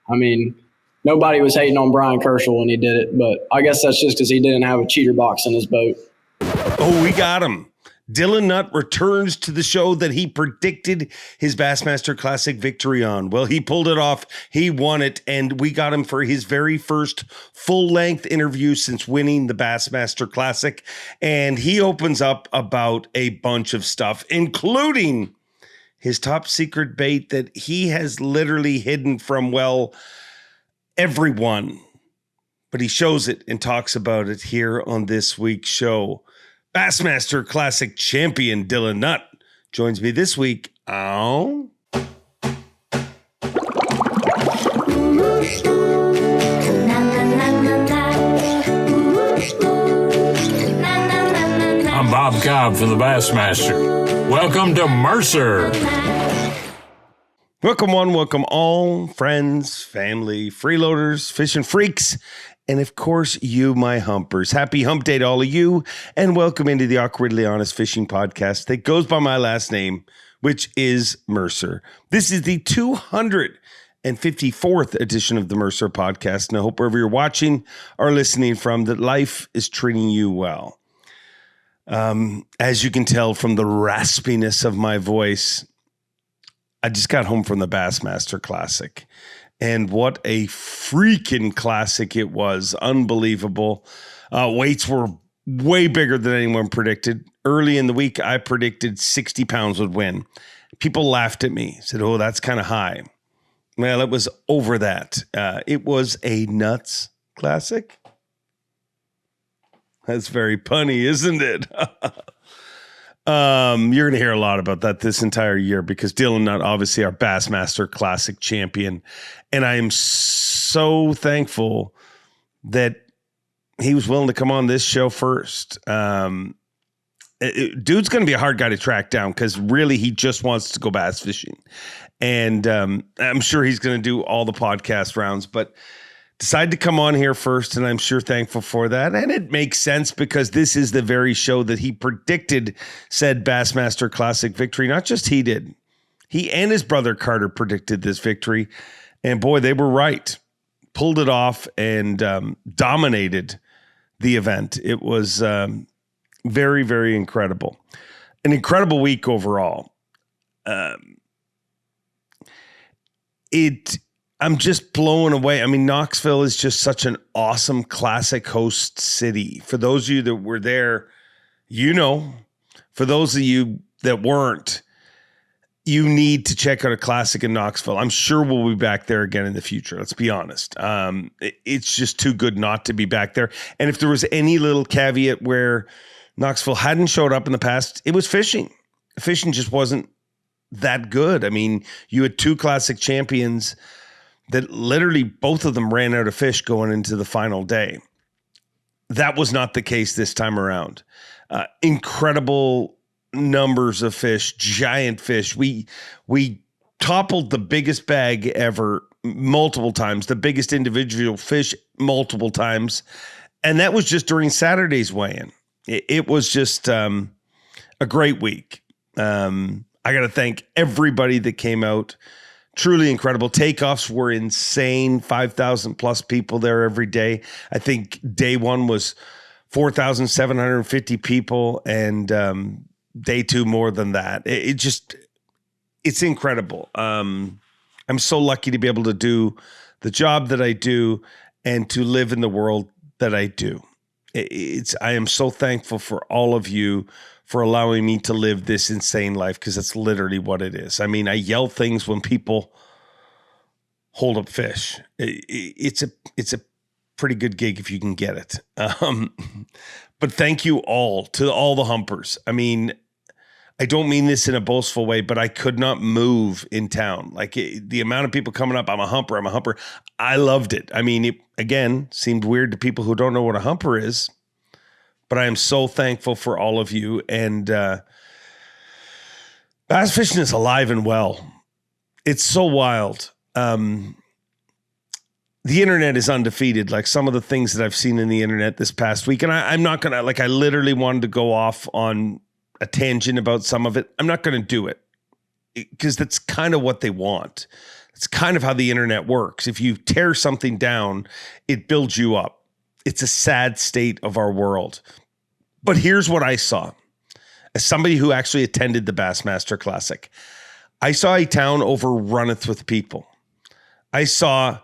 I mean, nobody was hating on Brian Kershaw when he did it, but I guess that's just because he didn't have a cheater box in his boat. Oh, we got him. Dylan Nutt returns to the show that he predicted his Bassmaster Classic victory on. Well, he pulled it off. He won it, and we got him for his very first full-length interview since winning the Bassmaster Classic. And he opens up about a bunch of stuff, including his top secret bait that he has literally hidden from, well, everyone. But he shows it and talks about it here on this week's show. Bassmaster Classic champion Dylan Nutt joins me this week on... I'm Bob Cobb from the Bassmaster. Welcome to Mercer. Welcome one, welcome all, friends, family, freeloaders, fishing freaks, and of course, you, my humpers. Happy hump day to all of you, and welcome into the Awkwardly Honest Fishing Podcast that goes by my last name, which is Mercer. This is the 254th edition of the Mercer Podcast, and I hope wherever you're watching or listening from, that life is treating you well. As you can tell from the raspiness of my voice, I just got home from the Bassmaster Classic. And what a freaking classic it was. Unbelievable. Weights were way bigger than anyone predicted. Early in the week, I predicted 60 pounds would win. People laughed at me, said, oh, that's kind of high. Well, it was over that. It was a nuts classic. That's very punny, isn't it? You're going to hear a lot about that this entire year because Dylan Nutt, obviously our Bassmaster Classic champion. And I am so thankful that he was willing to come on this show first. Dude's going to be a hard guy to track down because really he just wants to go bass fishing. And I'm sure he's going to do all the podcast rounds, but decided to come on here first, and I'm sure thankful for that. And it makes sense because this is the very show that he predicted said Bassmaster Classic victory. Not just he did. He and his brother Carter predicted this victory. And boy, they were right. Pulled it off and dominated the event. It was very, very incredible. An incredible week overall. I'm just blown away. I mean, Knoxville is just such an awesome classic host city. For those of you that were there, you know. For those of you that weren't, you need to check out a classic in Knoxville. I'm sure we'll be back there again in the future. Let's be honest. It's just too good not to be back there. And if there was any little caveat where Knoxville hadn't showed up in the past, it was fishing. Fishing just wasn't that good. I mean, you had two classic champions that literally both of them ran out of fish going into the final day. That was not the case this time around. Incredible numbers of fish, giant fish. We toppled the biggest bag ever multiple times, the biggest individual fish multiple times. And that was just during Saturday's weigh-in. It was just a great week. I got to thank everybody that came out. Truly incredible. Takeoffs were insane. 5,000 plus people there every day. I think day one was 4,750 people, and day two more than that. It's incredible. I'm so lucky to be able to do the job that I do and to live in the world that I do. I am so thankful for all of you for allowing me to live this insane life, because that's literally what it is. I mean, I yell things when people hold up fish. It's a pretty good gig if you can get it. But thank you all, to all the humpers. I mean, I don't mean this in a boastful way, but I could not move in town. Like the amount of people coming up, I'm a humper. I loved it. I mean, it, again, seemed weird to people who don't know what a humper is. But I am so thankful for all of you. And bass fishing is alive and well. It's so wild. The internet is undefeated. Like some of the things that I've seen in the internet this past week. And I'm not going to, like, I literally wanted to go off on a tangent about some of it. I'm not going to do it because that's kind of what they want. It's kind of how the internet works. If you tear something down, it builds you up. It's a sad state of our world. But here's what I saw. As somebody who actually attended the Bassmaster Classic, I saw a town overrunneth with people. I saw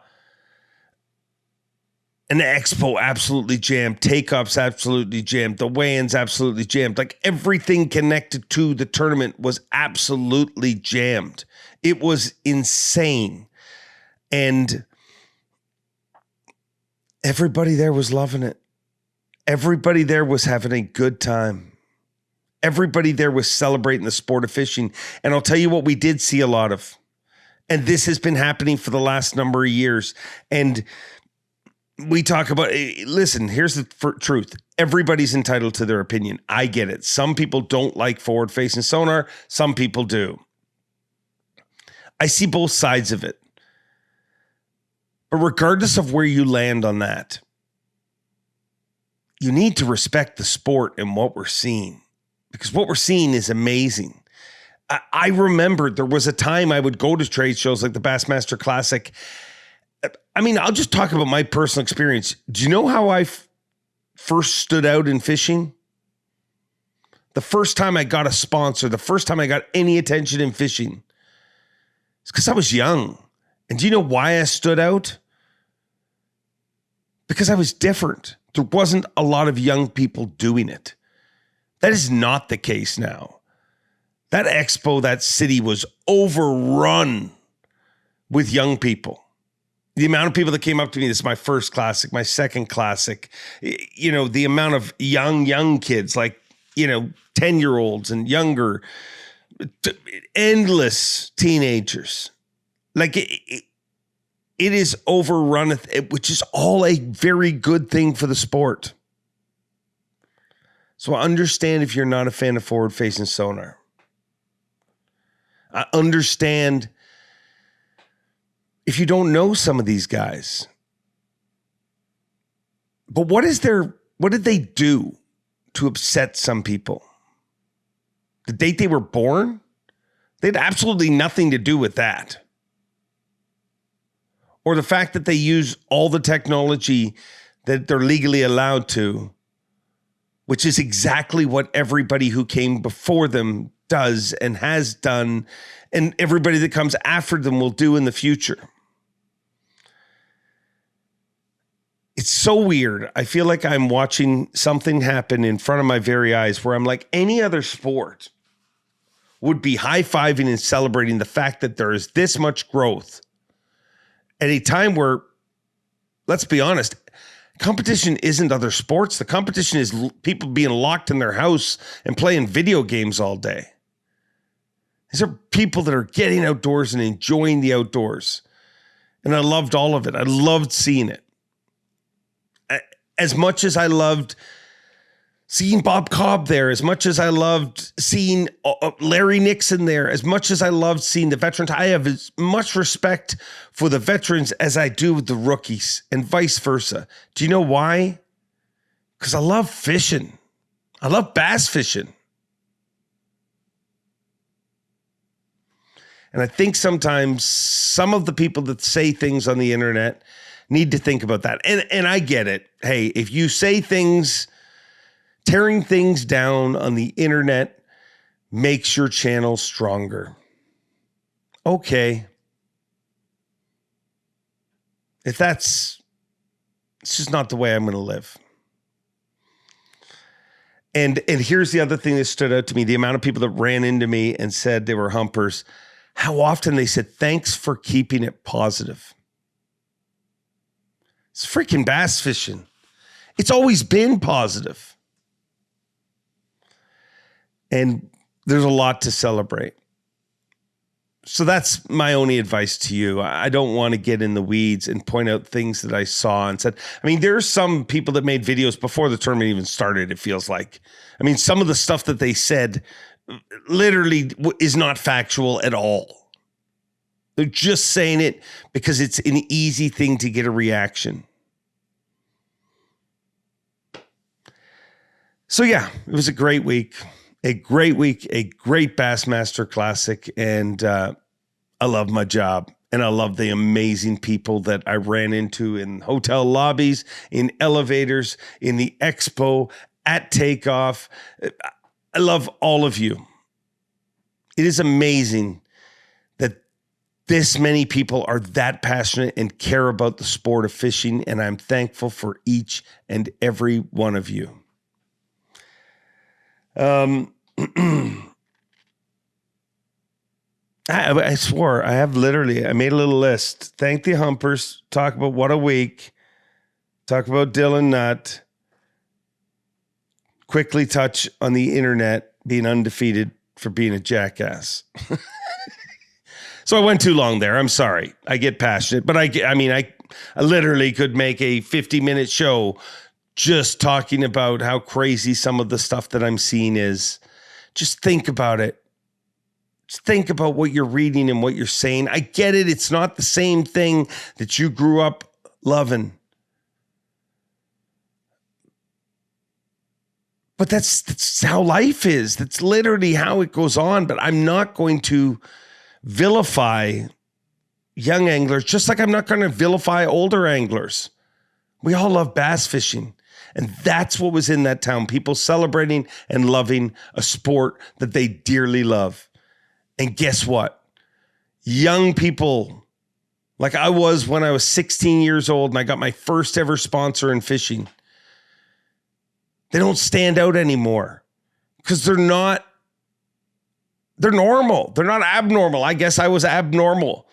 an expo absolutely jammed, take-ups absolutely jammed, the weigh-ins absolutely jammed. Like everything connected to the tournament was absolutely jammed. It was insane. And everybody there was loving it. Everybody there was having a good time. Everybody there was celebrating the sport of fishing. And I'll tell you what we did see a lot of. And this has been happening for the last number of years. And we talk about, listen, here's the truth. Everybody's entitled to their opinion. I get it. Some people don't like forward-facing sonar. Some people do. I see both sides of it. But regardless of where you land on that, you need to respect the sport and what we're seeing. Because what we're seeing is amazing. I remember there was a time I would go to trade shows like the Bassmaster Classic. I mean, I'll just talk about my personal experience. Do you know how I first stood out in fishing? The first time I got a sponsor, the first time I got any attention in fishing, it's because I was young. And do you know why I stood out? Because I was different. There wasn't a lot of young people doing it. That is not the case now. That expo, that city was overrun with young people. The amount of people that came up to me, this is my first classic, my second classic, you know, the amount of young kids, like, you know, 10-year-olds and younger, endless teenagers. Like it is overrun, which is all a very good thing for the sport. So I understand if you're not a fan of forward-facing sonar. I understand if you don't know some of these guys. But what did they do to upset some people? The date they were born? They had absolutely nothing to do with that. Or the fact that they use all the technology that they're legally allowed to, which is exactly what everybody who came before them does and has done, and everybody that comes after them will do in the future. It's so weird. I feel like I'm watching something happen in front of my very eyes where I'm like, any other sport would be high-fiving and celebrating the fact that there is this much growth at a time where, let's be honest, competition isn't other sports. The competition is people being locked in their house and playing video games all day. These are people that are getting outdoors and enjoying the outdoors. And I loved all of it. I loved seeing it. As much as I loved seeing Bob Cobb there, as much as I loved seeing Larry Nixon there, as much as I loved seeing the veterans, I have as much respect for the veterans as I do with the rookies and vice versa. Do you know why? Because I love fishing. I love bass fishing. And I think sometimes some of the people that say things on the internet need to think about that. And I get it. Hey, if you say things, tearing things down on the internet makes your channel stronger. Okay. If it's just not the way I'm going to live. And here's the other thing that stood out to me, the amount of people that ran into me and said they were humpers, how often they said, thanks for keeping it positive. It's freaking bass fishing. It's always been positive. And there's a lot to celebrate. So that's my only advice to you. I don't want to get in the weeds and point out things that I saw and said. I mean, there are some people that made videos before the tournament even started, it feels like. I mean, some of the stuff that they said literally is not factual at all. They're just saying it because it's an easy thing to get a reaction. So yeah, it was a great week. A great week, a great Bassmaster Classic, and I love my job. And I love the amazing people that I ran into in hotel lobbies, in elevators, in the expo, at takeoff. I love all of you. It is amazing that this many people are that passionate and care about the sport of fishing, and I'm thankful for each and every one of you. I swore I made a little list. Thank the Humpers. Talk about what a week. Talk about Dylan Nutt. Quickly touch on the internet being undefeated for being a jackass. So I went too long there. I'm sorry. I get passionate, but I literally could make a 50-minute show just talking about how crazy some of the stuff that I'm seeing is. Just think about it. Just think about what you're reading and what you're saying. I get it. It's not the same thing that you grew up loving. But that's how life is. That's literally how it goes on. But I'm not going to vilify young anglers, just like I'm not going to vilify older anglers. We all love bass fishing. And that's what was in that town. People celebrating and loving a sport that they dearly love. And guess what? Young people, like I was when I was 16 years old and I got my first ever sponsor in fishing, they don't stand out anymore because they're normal. They're not abnormal. I guess I was abnormal.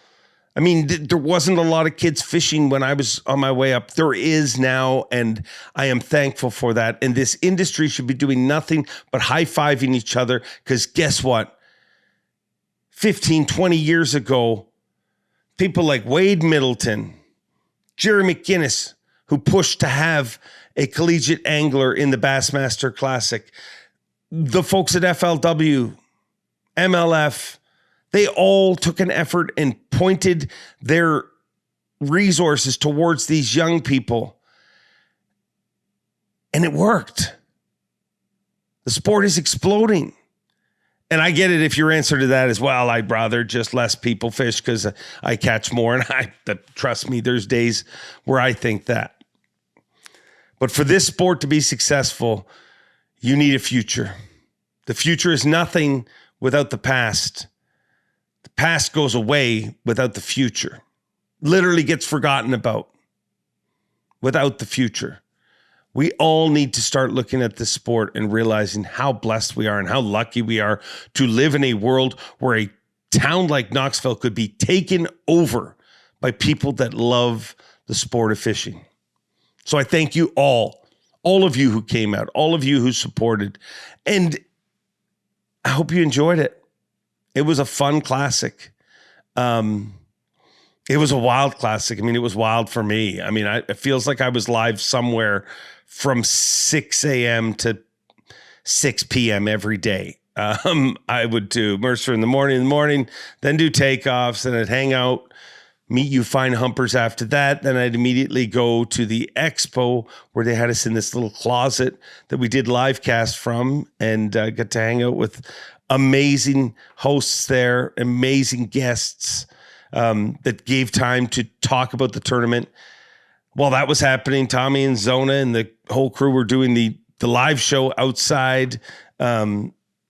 I mean, there wasn't a lot of kids fishing when I was on my way up. There is now, and I am thankful for that. And this industry should be doing nothing but high-fiving each other because guess what? 15, 20 years ago, people like Wade Middleton, Jerry McGinnis, who pushed to have a collegiate angler in the Bassmaster Classic, the folks at FLW, MLF, they all took an effort and pointed their resources towards these young people. And it worked. The sport is exploding. And I get it if your answer to that is, well, I'd rather just less people fish because I catch more. And trust me, there's days where I think that. But for this sport to be successful, you need a future. The future is nothing without the past. The past goes away without the future. Literally gets forgotten about without the future. We all need to start looking at this sport and realizing how blessed we are and how lucky we are to live in a world where a town like Knoxville could be taken over by people that love the sport of fishing. So I thank you all of you who came out, all of you who supported, and I hope you enjoyed it. It was a fun classic. It was a wild classic. I mean, it was wild for me. I mean, it feels like I was live somewhere from 6 a.m. to 6 p.m. every day. I would do Mercer in the morning, then do takeoffs, and I'd hang out, meet you fine humpers after that. Then I'd immediately go to the expo where they had us in this little closet that we did live cast from and got to hang out with amazing hosts there, amazing guests that gave time to talk about the tournament. While that was happening, Tommy and Zona and the whole crew were doing the live show outside.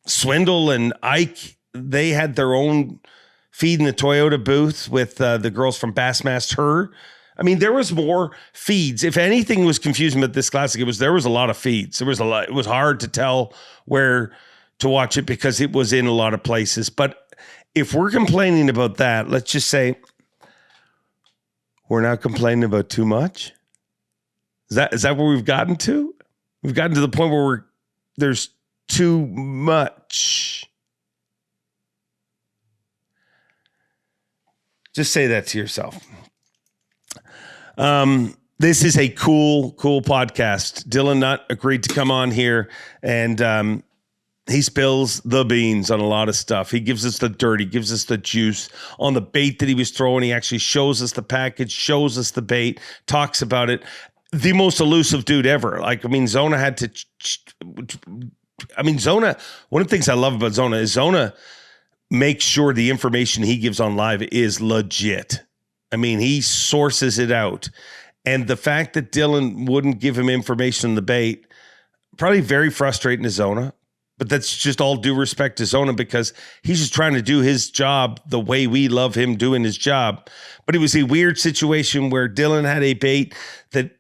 Swindle and Ike, they had their own feed in the Toyota booth with the girls from Bassmaster. I mean, there was more feeds. If anything was confusing about this classic, there was a lot of feeds. There was a lot. It was hard to tell where to watch it because it was in a lot of places. But if we're complaining about that, let's just say we're not complaining about too much. Is that where we've gotten to? We've gotten to the point where there's too much. Just say that to yourself. This is a cool podcast. Dylan Nutt agreed to come on here and he spills the beans on a lot of stuff. He gives us the dirt. He gives us the juice on the bait that he was throwing. He actually shows us the package, shows us the bait, talks about it. The most elusive dude ever. Like, I mean, Zona had to... Zona, one of the things I love about Zona is Zona make sure the information he gives on live is legit. I mean, he sources it out. And the fact that Dylan wouldn't give him information on the bait, probably very frustrating to Zona. But that's just all due respect to Zona because he's just trying to do his job the way we love him doing his job. But it was a weird situation where Dylan had a bait that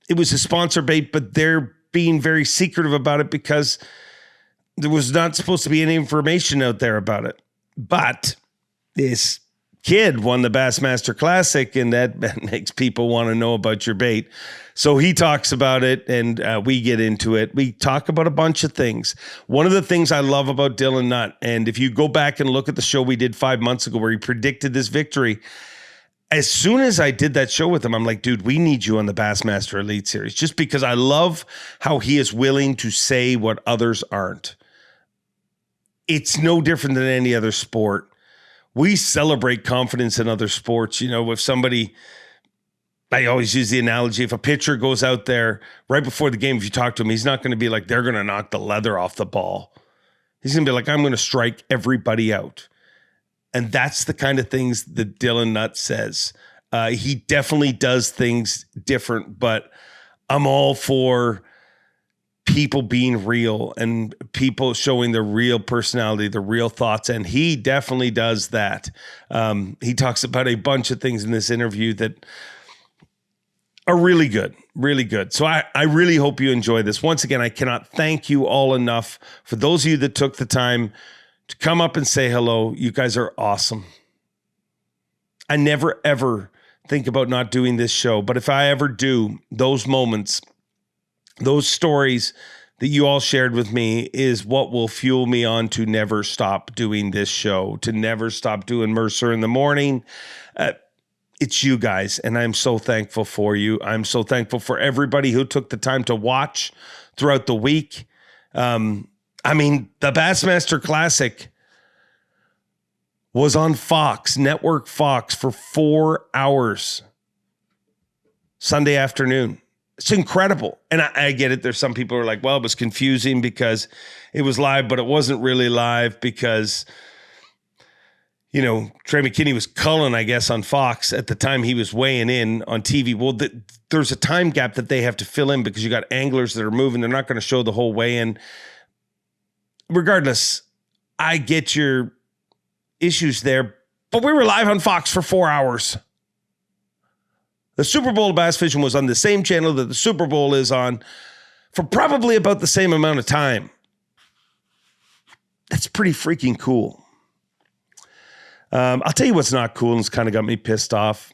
it was a sponsor bait, but they're being very secretive about it because there was not supposed to be any information out there about it. But this kid won the Bassmaster Classic, and that makes people want to know about your bait. So he talks about it, and we get into it. We talk about a bunch of things. One of the things I love about Dylan Nutt, and if you go back and look at the show we did 5 months ago where he predicted this victory, as soon as I did that show with him, I'm like, dude, we need you on the Bassmaster Elite Series, just because I love how he is willing to say what others aren't. It's no different than any other sport. We celebrate confidence in other sports. You know, if somebody, I always use the analogy, if a pitcher goes out there right before the game, if you talk to him, he's not going to be like, they're going to knock the leather off the ball. He's going to be like, I'm going to strike everybody out. And that's the kind of things that Dylan Nutt says. He definitely does things different, but I'm all for people being real and people showing their real personality, the real thoughts. And he definitely does that. He talks about a bunch of things in this interview that are really good, really good. So I really hope you enjoy this. Once again, I cannot thank you all enough for those of you that took the time to come up and say hello. You guys are awesome. I never, ever think about not doing this show, but if I ever do, those moments, those stories that you all shared with me is what will fuel me on to never stop doing this show, to never stop doing Mercer in the morning. It's you guys, and I'm so thankful for you. I'm so thankful for everybody who took the time to watch throughout the week. I mean, the Bassmaster Classic was on Fox, Network Fox, for 4 hours Sunday afternoon. It's incredible. And I get it. There's some people who are like, well, it was confusing because it was live, but it wasn't really live because, you know, Trey McKinney was culling, I guess, on Fox at the time he was weighing in on TV. Well, there's a time gap that they have to fill in because you got anglers that are moving. They're not going to show the whole weigh-in. Regardless, I get your issues there, but we were live on Fox for 4 hours. The Super Bowl of Bass Fishing was on the same channel that the Super Bowl is on for probably about the same amount of time. That's pretty freaking cool. I'll tell you what's not cool and it's kind of got me pissed off.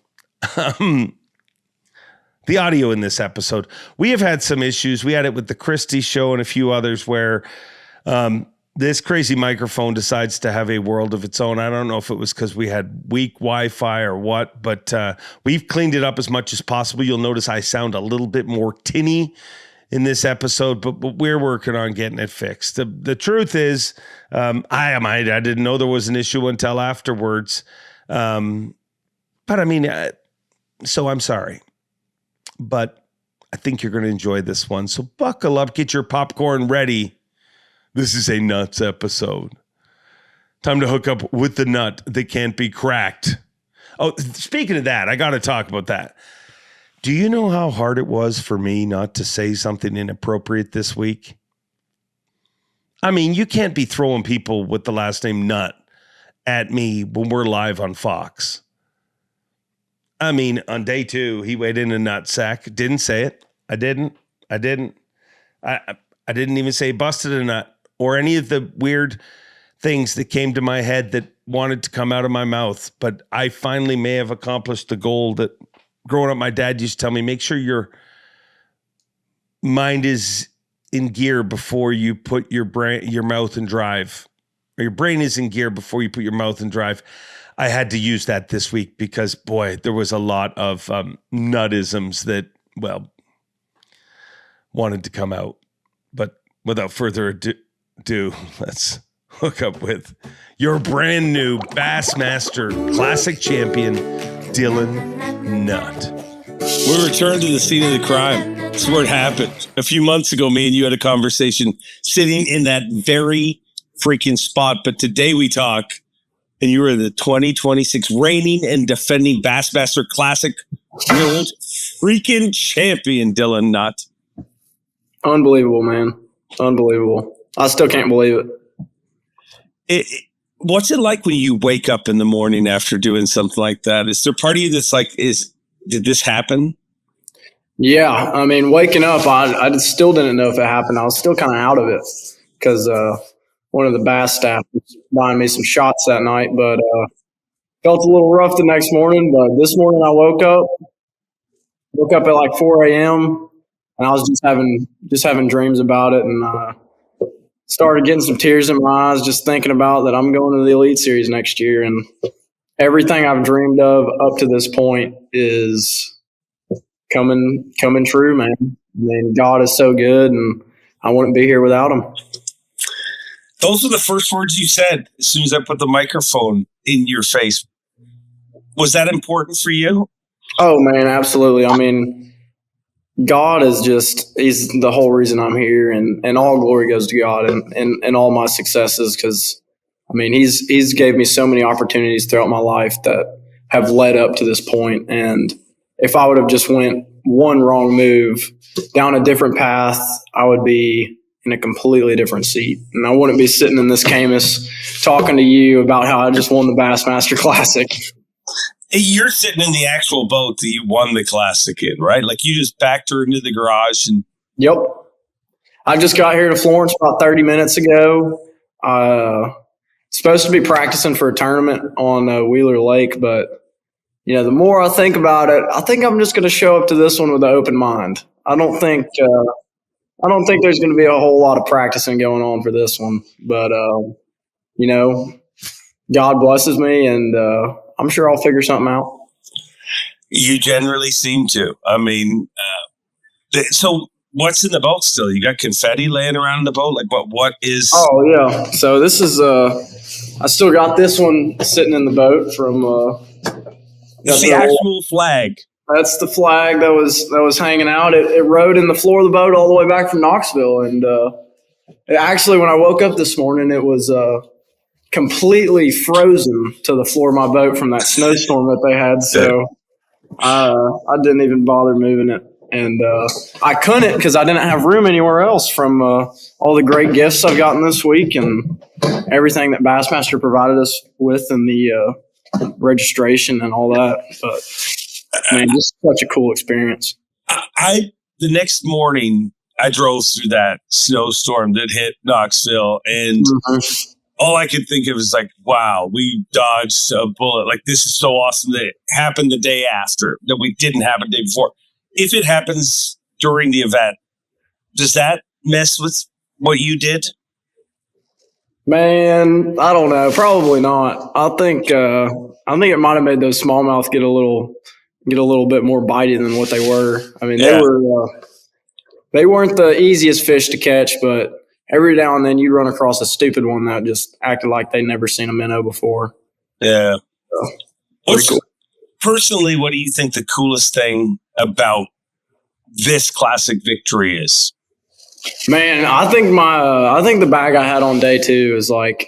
The audio in this episode. We have had some issues. We had it with the Christie show and a few others where this crazy microphone decides to have a world of its own. I don't know if it was because we had weak Wi-Fi or what, but we've cleaned it up as much as possible. You'll notice I sound a little bit more tinny in this episode, but we're working on getting it fixed. The truth is, I didn't know there was an issue until afterwards. But I mean, so I'm sorry, but I think you're going to enjoy this one. So buckle up, get your popcorn ready. This is a Nuts episode. Time to hook up with the nut that can't be cracked. Oh, speaking of that, I got to talk about that. Do you know how hard it was for me not to say something inappropriate this week? I mean, you can't be throwing people with the last name Nutt at me when we're live on Fox. I mean, on day 2, he weighed in a nut sack. Didn't say it. I didn't. I didn't even say busted a nut or any of the weird things that came to my head that wanted to come out of my mouth. But I finally may have accomplished the goal that growing up, my dad used to tell me, make sure your mind is in gear before you put your mouth in drive, or your brain is in gear before you put your mouth in drive. I had to use that this week because, boy, there was a lot of nuttisms that, well, wanted to come out. But without further ado, let's hook up with your brand new Bassmaster Classic champion, Dylan Nutt. We returned to the scene of the crime. That's where it happened. A few months ago, me and you had a conversation sitting in that very freaking spot. But today we talk and you were the 2026 reigning and defending Bassmaster Classic World freaking champion, Dylan Nutt. Unbelievable, man. Unbelievable. I still can't believe it. What's it like when you wake up in the morning after doing something like that? Is there part of you that's like, did this happen? Yeah. I mean, waking up, I still didn't know if it happened. I was still kind of out of it because one of the bass staff was buying me some shots that night, but felt a little rough the next morning. But this morning I woke up at like 4 a.m. and I was just having dreams about it, and started getting some tears in my eyes just thinking about that I'm going to the Elite Series next year, and everything I've dreamed of up to this point is coming true, man. I mean, God is so good, and I wouldn't be here without him. Those were the first words you said as soon as I put the microphone in your face. Was that important for you? Oh, man, absolutely. I mean, God is he's the whole reason I'm here, and all glory goes to God and all my successes, because, I mean, he's gave me so many opportunities throughout my life that have led up to this point. And if I would have just went one wrong move down a different path, I would be in a completely different seat. And I wouldn't be sitting in this Camus talking to you about how I just won the Bassmaster Classic. You're sitting in the actual boat that you won the Classic in, right? Like you just backed her into the garage and. Yep. I just got here to Florence about 30 minutes ago. Supposed to be practicing for a tournament on Wheeler Lake, but you know, the more I think about it, I think I'm just going to show up to this one with an open mind. I don't think there's going to be a whole lot of practicing going on for this one, but you know, God blesses me, and I'm sure I'll figure something out. You generally seem to. I mean, so what's in the boat still? You got confetti laying around in the boat? Like what is? Oh yeah. So this is I still got this one sitting in the boat from. It's the actual flag. That's the flag that was hanging out. It rode in the floor of the boat all the way back from Knoxville, and actually, when I woke up this morning, it was completely frozen to the floor of my boat from that snowstorm that they had. So I didn't even bother moving it, and I couldn't because I didn't have room anywhere else from all the great gifts I've gotten this week and everything that Bassmaster provided us with in the registration and all that. But man, just such a cool experience. The next morning I drove through that snowstorm that hit Knoxville, and all I could think of is like, wow, we dodged a bullet. Like, this is so awesome that it happened the day after, that we didn't have a day before. If it happens during the event, does that mess with what you did? Man, I don't know. Probably not. I think it might have made those smallmouth get a little bit more bitey than what they were. I mean, they weren't the easiest fish to catch, but every now and then you'd run across a stupid one that just acted like they'd never seen a minnow before. Yeah. So, cool. Personally, what do you think the coolest thing about this classic victory is? Man, I think the bag I had on day 2 is like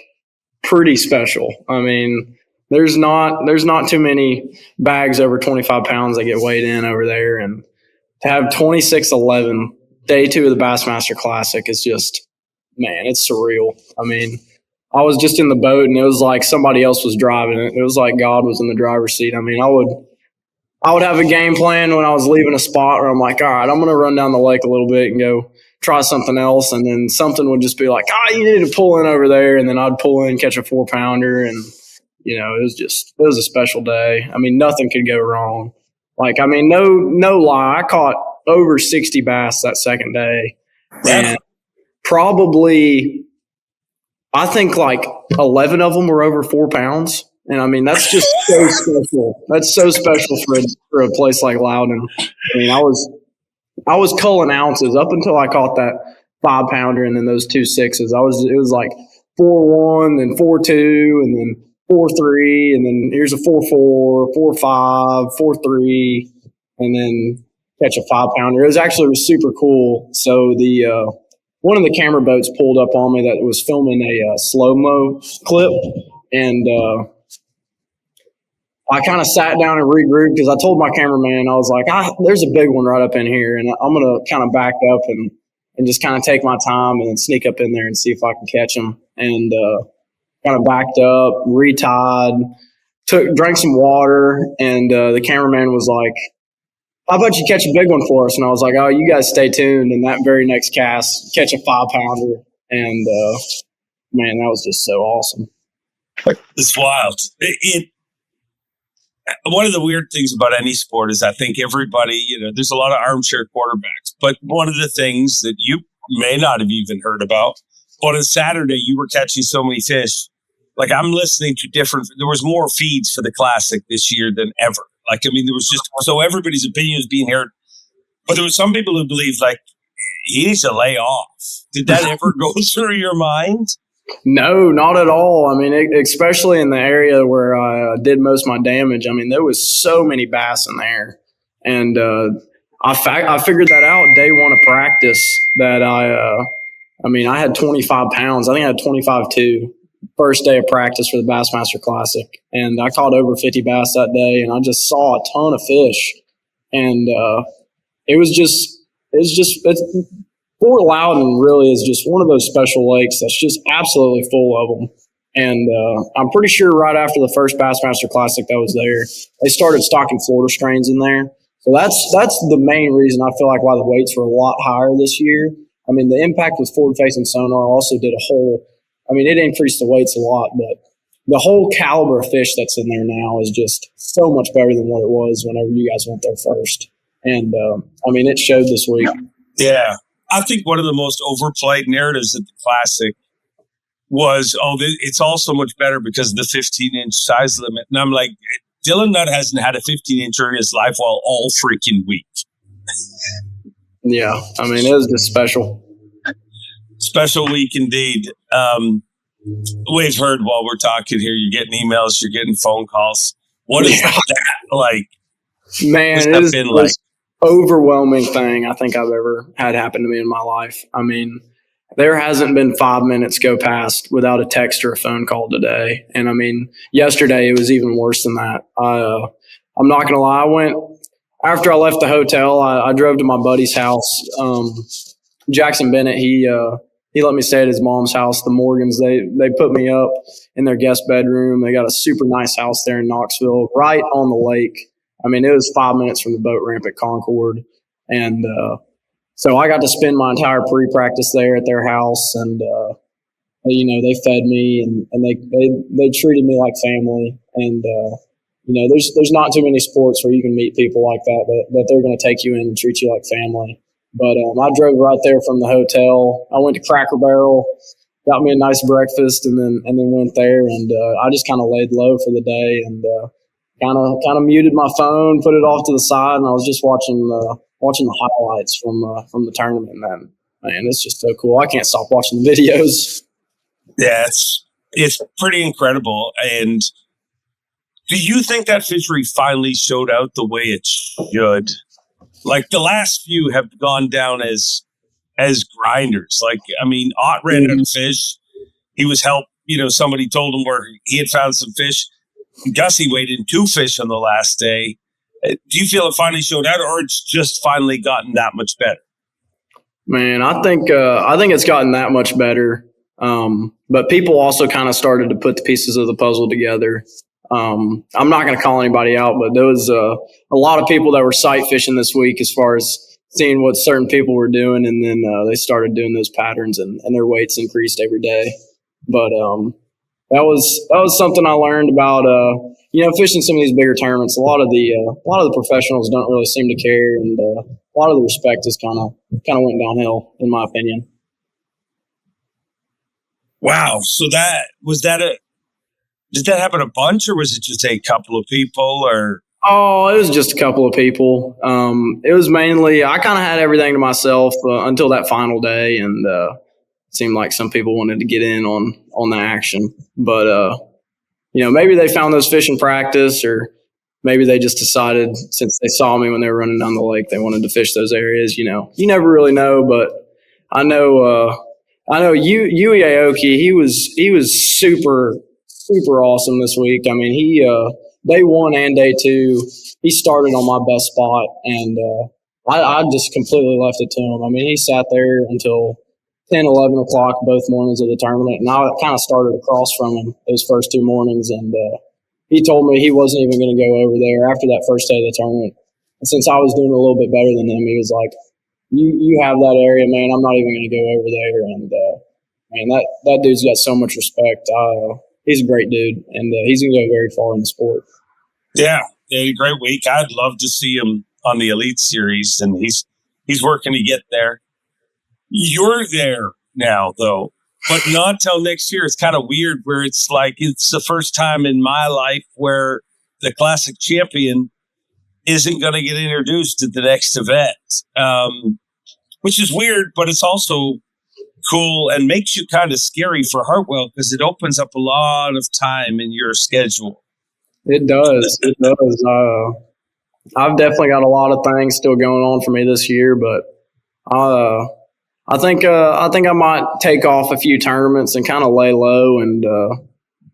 pretty special. I mean, there's not too many bags over 25 pounds that get weighed in over there, and to have 26.11 day 2 of the Bassmaster Classic is just, man, it's surreal. I mean, I was just in the boat and it was like somebody else was driving it. It was like God was in the driver's seat. I mean, I would have a game plan when I was leaving a spot where I'm like, all right, I'm going to run down the lake a little bit and go try something else. And then something would just be like, you need to pull in over there. And then I'd pull in, catch a 4-pounder. And, you know, it was a special day. I mean, nothing could go wrong. Like, I mean, no lie. I caught over 60 bass that second day. And probably, I think like 11 of them were over 4 pounds. And I mean, that's just so special. That's so special for a place like Loudon. I mean, I was culling ounces up until I caught that 5-pounder and then those 2 6s. It was like 4-1, then 4-2, and then 4-3, and then here's a 4-4, 4-5, 4-3, and then catch a 5-pounder. It was super cool. So the one of the camera boats pulled up on me that was filming a slow-mo clip, and I kind of sat down and regrouped because I told my cameraman, I was like, there's a big one right up in here, and I'm going to kind of back up and just kind of take my time and then sneak up in there and see if I can catch him. And kind of backed up, retied, drank some water, and the cameraman was like, how about you catch a big one for us? And I was like, oh, you guys stay tuned. And that very next cast, catch a 5-pounder. And man, that was just so awesome. It's wild. One of the weird things about any sport is I think everybody, there's a lot of armchair quarterbacks. But one of the things that you may not have even heard about, on a Saturday, you were catching so many fish. Like, I'm listening to there was more feeds for the Classic this year than ever. Like, I mean, there was just, so everybody's opinion was being heard. But there were some people who believed, like, he needs to lay off. Did that ever go through your mind? No, not at all. I mean, especially in the area where I did most of my damage. I mean, there was so many bass in there. And I figured that out day one of practice that I had 25 pounds. I think I had 25.2. First day of practice for the Bassmaster Classic, and I caught over 50 bass that day, and I just saw a ton of fish. And Fort Loudon really is just one of those special lakes that's just absolutely full of them. And I'm pretty sure right after the first Bassmaster Classic that was there, they started stocking Florida strains in there. So that's the main reason I feel like why the weights were a lot higher this year. I mean, the impact with forward-facing sonar also did it increased the weights a lot, but the whole caliber of fish that's in there now is just so much better than what it was whenever you guys went there first. And, it showed this week. Yeah. I think one of the most overplayed narratives at the Classic was, it's all so much better because of the 15-inch size limit. And I'm like, Dylan Nutt hasn't had a 15-inch in his life all freaking week. Yeah. It was just special. Special week indeed. We've heard while we're talking here, you're getting emails, you're getting phone calls. What is that like? Man, it is the most overwhelming thing I think I've ever had happen to me in my life. I mean, there hasn't been 5 minutes go past without a text or a phone call today. And yesterday it was even worse than that. I'm not going to lie. After I left the hotel, I drove to my buddy's house. Jackson Bennett, he let me stay at his mom's house, the Morgans. They put me up in their guest bedroom. They got a super nice house there in Knoxville, right on the lake. It was 5 minutes from the boat ramp at Concord. And so I got to spend my entire pre-practice there at their house. And, they fed me and they treated me like family. And, there's not too many sports where you can meet people like that they're going to take you in and treat you like family. But I drove right there from the hotel. I went to Cracker Barrel, got me a nice breakfast, and then went there. And I just kind of laid low for the day and kind of muted my phone, put it off to the side, and I was just watching the highlights from the tournament. And man, it's just so cool. I can't stop watching the videos. Yeah, it's pretty incredible. And do you think that fishery finally showed out the way it should? Like, the last few have gone down as grinders. Like, Ott ran out of fish. He was helped. Somebody told him where he had found some fish. Gussie weighed in 2 fish on the last day. Do you feel it finally showed out, or it's just finally gotten that much better? Man, I think it's gotten that much better. But people also kind of started to put the pieces of the puzzle together. I'm not going to call anybody out, but there was a lot of people that were sight fishing this week as far as seeing what certain people were doing, and then they started doing those patterns, and their weights increased every day. But that was something I learned about fishing some of these bigger tournaments. A lot of the professionals don't really seem to care, and a lot of the respect just kind of went downhill, in my opinion. Wow! So did that happen a bunch, or was it just a couple of people, or? Oh, it was just a couple of people. It was mainly, I kind of had everything to myself until that final day, and it seemed like some people wanted to get in on the action. But, maybe they found those fish in practice, or maybe they just decided, since they saw me when they were running down the lake, they wanted to fish those areas. You never really know, but I know Yui Aoki, he was super, super awesome this week. day one and day two, he started on my best spot, and I just completely left it to him. I mean, he sat there until 10, 11 o'clock both mornings of the tournament, and I kind of started across from him those first two mornings, and he told me he wasn't even going to go over there after that first day of the tournament. And since I was doing a little bit better than him, he was like, you have that area, man. I'm not even going to go over there. And, man, that dude's got so much respect. He's a great dude, and he's going to go very far in the sport. Yeah, he had a great week. I'd love to see him on the Elite Series, and he's working to get there. You're there now, though, but not till next year. It's kind of weird where it's like it's the first time in my life where the Classic champion isn't going to get introduced at the next event, which is weird, but it's also cool and makes you kind of scary for Hartwell because it opens up a lot of time in your schedule. It does. It does. I've definitely got a lot of things still going on for me this year, but I think I might take off a few tournaments and kind of lay low and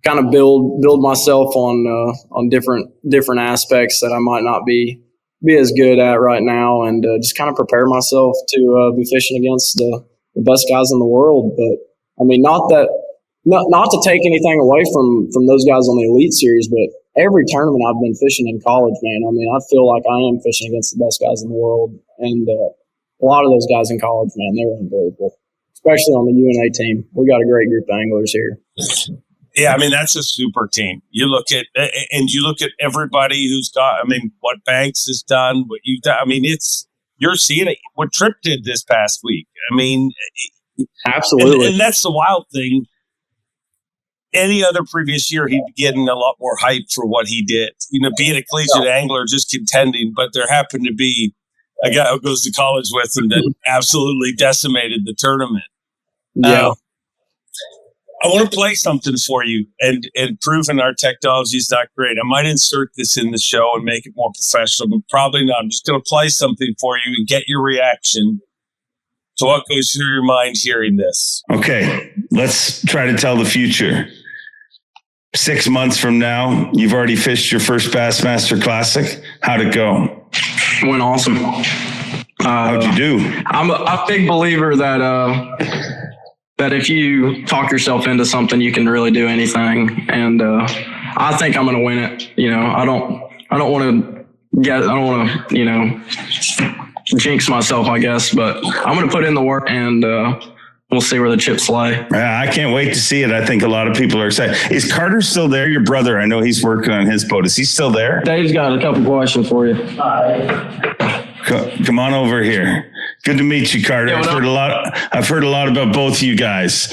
kind of build myself on different aspects that I might not be as good at right now, and just kind of prepare myself to be fishing against the best guys in the world. But I mean, not to take anything away from those guys on the Elite Series, but every tournament I've been fishing in college, man, I mean, I feel like I am fishing against the best guys in the world, and a lot of those guys in college, man, they're unbelievable, especially on the UNA team. We got a great group of anglers here. Yeah, I mean, that's a super team. You look at everybody who's got, I mean, what Banks has done, what you've done. I mean, you're seeing it. What Tripp did this past week. I mean, absolutely. And that's the wild thing. Any other previous year, he'd be getting a lot more hype for what he did. You know, being a collegiate angler, just contending, but there happened to be a guy who goes to college with him that absolutely decimated the tournament. Yeah. I want to play something for you and proving our technology is not great. I might insert this in the show and make it more professional, but probably not. I'm just going to play something for you and get your reaction to what goes through your mind hearing this. Okay, let's try to tell the future. 6 months from now, you've already fished your first Bassmaster Classic. How'd it go? Went awesome. How'd you do? I'm a big believer that if you talk yourself into something, you can really do anything. And I think I'm going to win it. You know, I don't want to, you know, jinx myself, I guess, but I'm going to put in the work, and we'll see where the chips lay. I can't wait to see it. I think a lot of people are excited. Is Carter still there? Your brother, I know he's working on his boat. Is he still there? Dave's got a couple questions for you. Come on over here. Good to meet you, Carter. Yeah, I've heard a lot about both of you guys.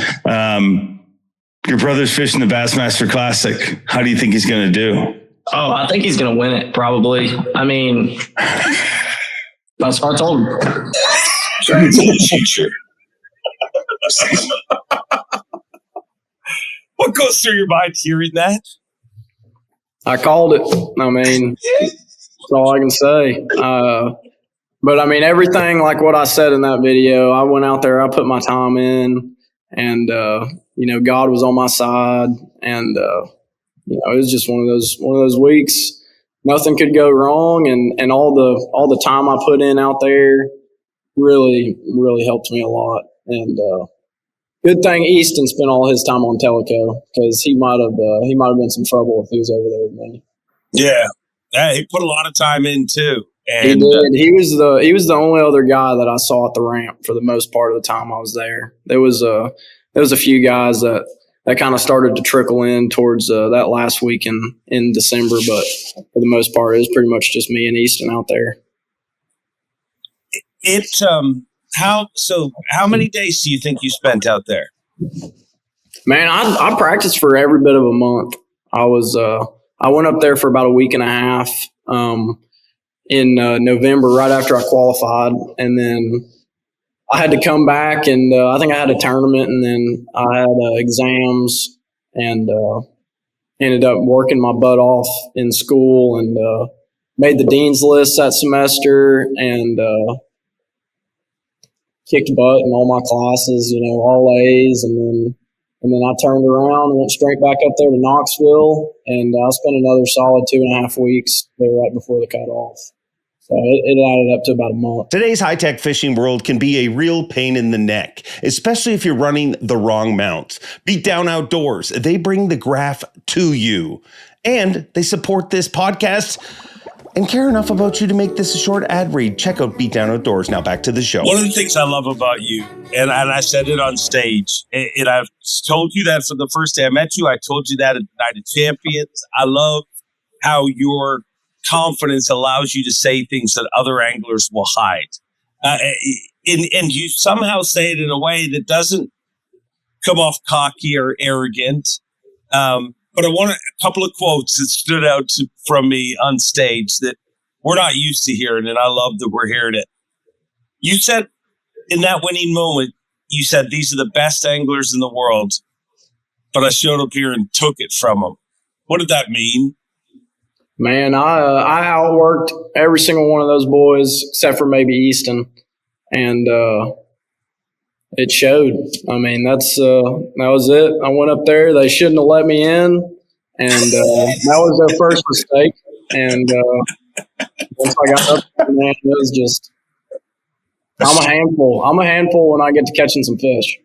Your brother's fishing the Bassmaster Classic. How do you think he's going to do? Oh, I think he's going to win it, probably. I mean, that's what I told him. What goes through your mind hearing that? I called it. I mean, that's all I can say. But I mean, everything like what I said in that video, I went out there, I put my time in, and you know, God was on my side, and you know, it was just one of those weeks. Nothing could go wrong, and all the time I put in out there really helped me a lot. And good thing Easton spent all his time on Teleco, because he might have been in some trouble if he was over there with me. Yeah, he put a lot of time in too. And he did. He was the only other guy that I saw at the ramp for the most part of the time I was there. There was a few guys that kind of started to trickle in towards that last week in December, but for the most part, it was pretty much just me and Easton out there. How many days do you think you spent out there? Man, I practiced for every bit of a month. I went up there for about a week and a half in November, right after I qualified, and then I had to come back, and I think I had a tournament, and then I had exams, and ended up working my butt off in school, and made the dean's list that semester, and kicked butt in all my classes, you know, all A's, and then And then I turned around and went straight back up there to Knoxville, and I spent another solid 2.5 weeks there right before the cutoff. So it added up to about a month. Today's high-tech fishing world can be a real pain in the neck, especially if you're running the wrong mounts. Beat Down Outdoors, they bring the graph to you. And they support this podcast and care enough about you to make this a short ad read. Check out Beat Down Outdoors. Now back to the show. One of the things I love about you, and I said it on stage, and I've told you that from the first day I met you. I told you that at Night of Champions. I love how your confidence allows you to say things that other anglers will hide. And you somehow say it in a way that doesn't come off cocky or arrogant. But I want a couple of quotes that stood out from me on stage that we're not used to hearing, and I love that we're hearing it. You said in that winning moment, you said, these are the best anglers in the world, but I showed up here and took it from them. What did that mean? Man, I outworked every single one of those boys except for maybe Easton, and it showed. I mean, that was it. I went up there. They shouldn't have let me in, and that was their first mistake. And once I got up there, man, it was just I'm a handful. I'm a handful when I get to catching some fish.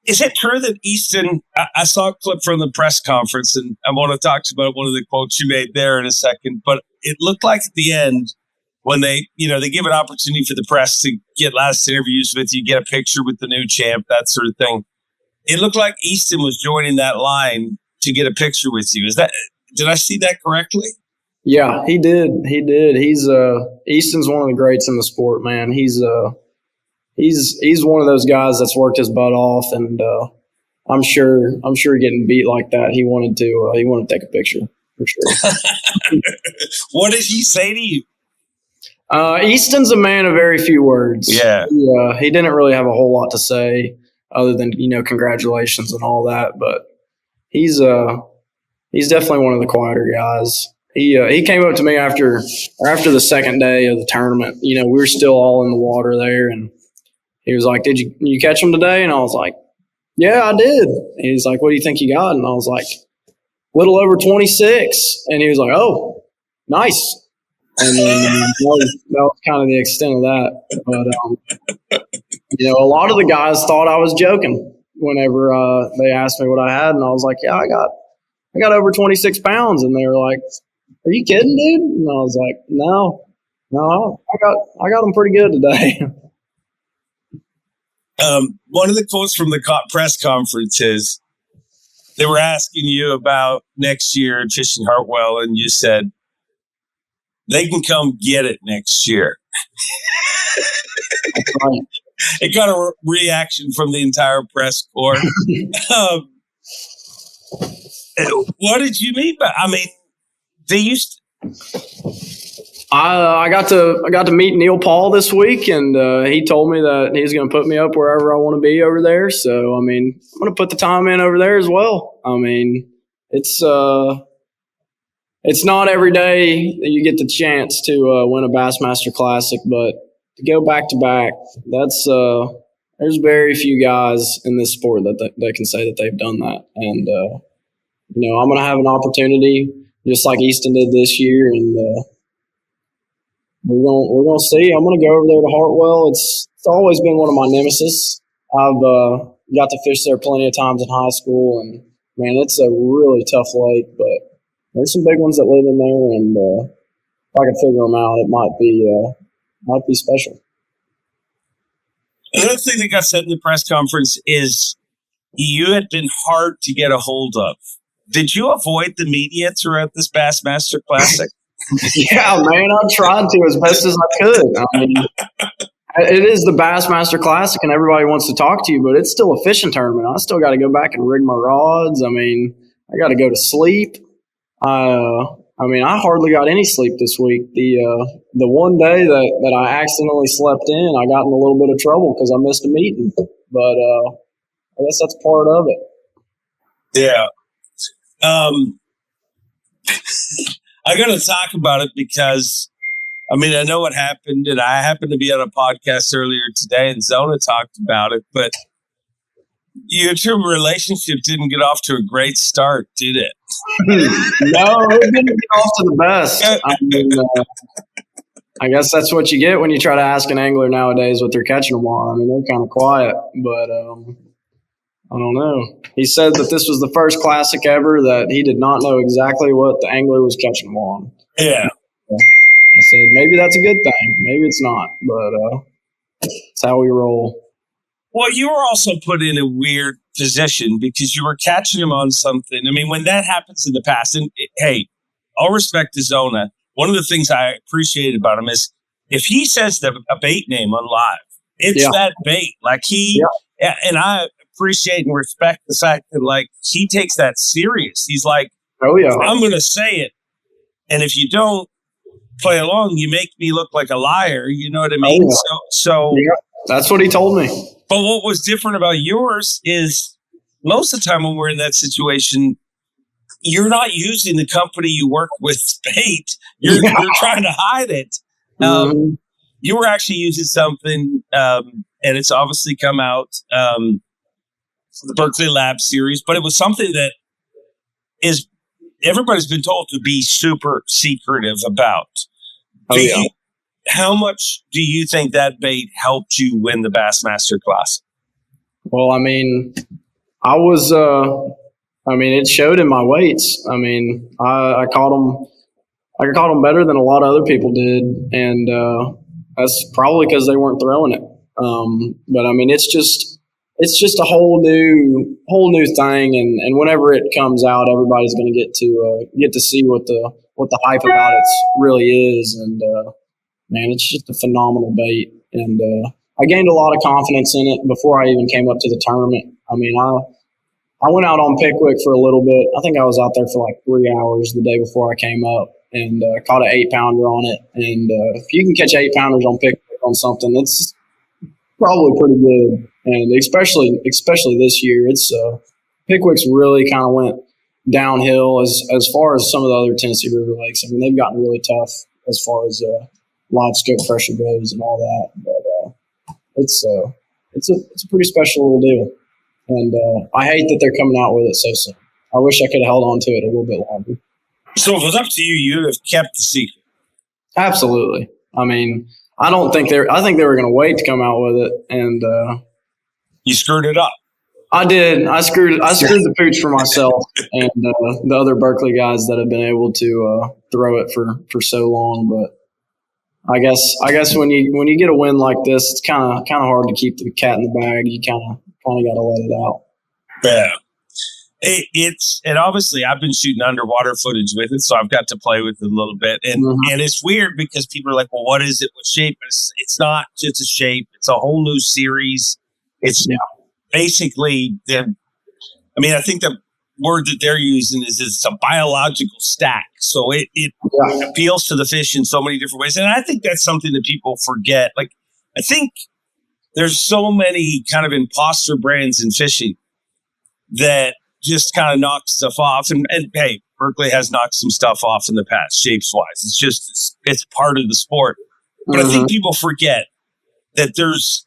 Is it true that Easton, I saw a clip from the press conference, and I want to talk about one of the quotes you made there in a second, but it looked like at the end when they give an opportunity for the press to get last interviews with you, get a picture with the new champ, that sort of thing. It looked like Easton was joining that line to get a picture with you. Did I see that correctly? Yeah, he did. He did. Easton's one of the greats in the sport, man. He's one of those guys that's worked his butt off, and I'm sure getting beat like that, he wanted to take a picture for sure. What did he say to you? Easton's a man of very few words. Yeah, he didn't really have a whole lot to say other than congratulations and all that, but he's definitely one of the quieter guys. He came up to me after the second day of the tournament. We were still all in the water there, and he was like, "Did you catch him today?" And I was like, "Yeah, I did." And he's like, "What do you think you got?" And I was like, "Little over 26." And he was like, "Oh, nice." And then that was kind of the extent of that. But a lot of the guys thought I was joking whenever they asked me what I had, and I was like, "Yeah, I got over 26 pounds." And they were like, "Are you kidding, dude?" And I was like, "No, I got them pretty good today." One of the quotes from the press conference is they were asking you about next year at Fishing Hartwell, and you said, they can come get it next year. Right. It got a reaction from the entire press corps. What did you mean by? I mean, they used. I got to meet Neil Paul this week, and he told me that he's going to put me up wherever I want to be over there. So, I mean, I'm going to put the time in over there as well. I mean, it's not every day that you get the chance to win a Bassmaster Classic, but to go back to back, there's very few guys in this sport that can say that they've done that. And I'm going to have an opportunity just like Easton did this year, and we're gonna see. I'm gonna go over there to Hartwell. It's always been one of my nemesis. I've got to fish there plenty of times in high school, and man, it's a really tough lake. But there's some big ones that live in there, and if I can figure them out, it might be special. Another thing that got said in the press conference is you had been hard to get a hold of. Did you avoid the media throughout this Bassmaster Classic? Yeah, man, I tried to as best as I could. I mean, it is the Bassmaster Classic, and everybody wants to talk to you, but it's still a fishing tournament. I still got to go back and rig my rods. I mean, I got to go to sleep. I hardly got any sleep this week. The one day that I accidentally slept in, I got in a little bit of trouble because I missed a meeting. But I guess that's part of it. Yeah. I got to talk about it because I mean, I know what happened, and I happened to be on a podcast earlier today, and Zona talked about it, but your two relationship didn't get off to a great start, did it? No, it didn't get off to the best. I mean, I guess that's what you get when you try to ask an angler nowadays what they're catching them on. I mean, they're kind of quiet, but I don't know. He said that this was the first classic ever that he did not know exactly what the angler was catching them on. Yeah. I said, maybe that's a good thing. Maybe it's not, but it's how we roll. Well, you were also put in a weird position because you were catching him on something. I mean, when that happens in the past, and hey, all respect to Zona, one of the things I appreciate about him is if he says a bait name on live, it's that bait. Like and I appreciate and respect the fact that like he takes that serious. He's like, oh yeah, I'm going to say it. And if you don't play along, you make me look like a liar. You know what I mean? Oh, yeah. So that's what he told me. But what was different about yours is most of the time when we're in that situation, you're not using the company you work with bait. You're trying to hide it. You were actually using something, and it's obviously come out, the Berkeley Lab series, but it was something that is everybody's been told to be super secretive about. How much do you think that bait helped you win the Bassmaster Classic? Well, I mean, it showed in my weights. I mean, I caught them better than a lot of other people did, and that's probably because they weren't throwing it. But I mean, it's just a whole new thing, and whenever it comes out, everybody's going to get to see what the hype about it really is, and man, it's just a phenomenal bait, and I gained a lot of confidence in it before I even came up to the tournament. I mean, I went out on Pickwick for a little bit. I think I was out there for like 3 hours the day before I came up, and caught an 8-pounder on it. And if you can catch 8-pounders on Pickwick on something, that's probably pretty good. And especially this year, it's Pickwick's really kind of went downhill as far as some of the other Tennessee River lakes. I mean, they've gotten really tough as far as live scope pressure goes and all that. But it's a pretty special little deal. And I hate that they're coming out with it so soon. I wish I could have held on to it a little bit longer. So if it was up to you, you'd have kept the secret. Absolutely. I mean, I think they were going to wait to come out with it, and you screwed it up. I did. I screwed the pooch for myself and the other Berkeley guys that have been able to throw it for so long. But I guess when you get a win like this, it's kind of hard to keep the cat in the bag. You kind of got to let it out. Yeah. And obviously I've been shooting underwater footage with it, so I've got to play with it a little bit. And and it's weird because people are like, well, what is it? What shape? It's not just a shape. It's a whole new series. It's basically I think the word that they're using is it's a biological stack. So it appeals to the fish in so many different ways. And I think that's something that people forget. Like, I think there's so many kind of imposter brands in fishing that just kind of knock stuff off. And hey, Berkeley has knocked some stuff off in the past, shapes-wise. It's part of the sport. But I think people forget that there's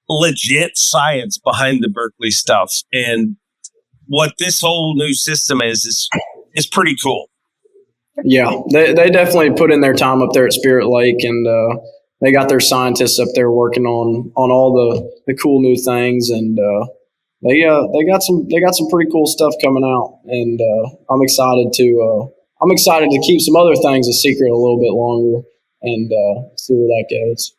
legit science behind the Berkeley stuff. And what this whole new system is pretty cool. Yeah, they definitely put in their time up there at Spirit Lake, and they got their scientists up there working on all the cool new things, and they got some pretty cool stuff coming out, and I'm excited to keep some other things a secret a little bit longer and see where that goes.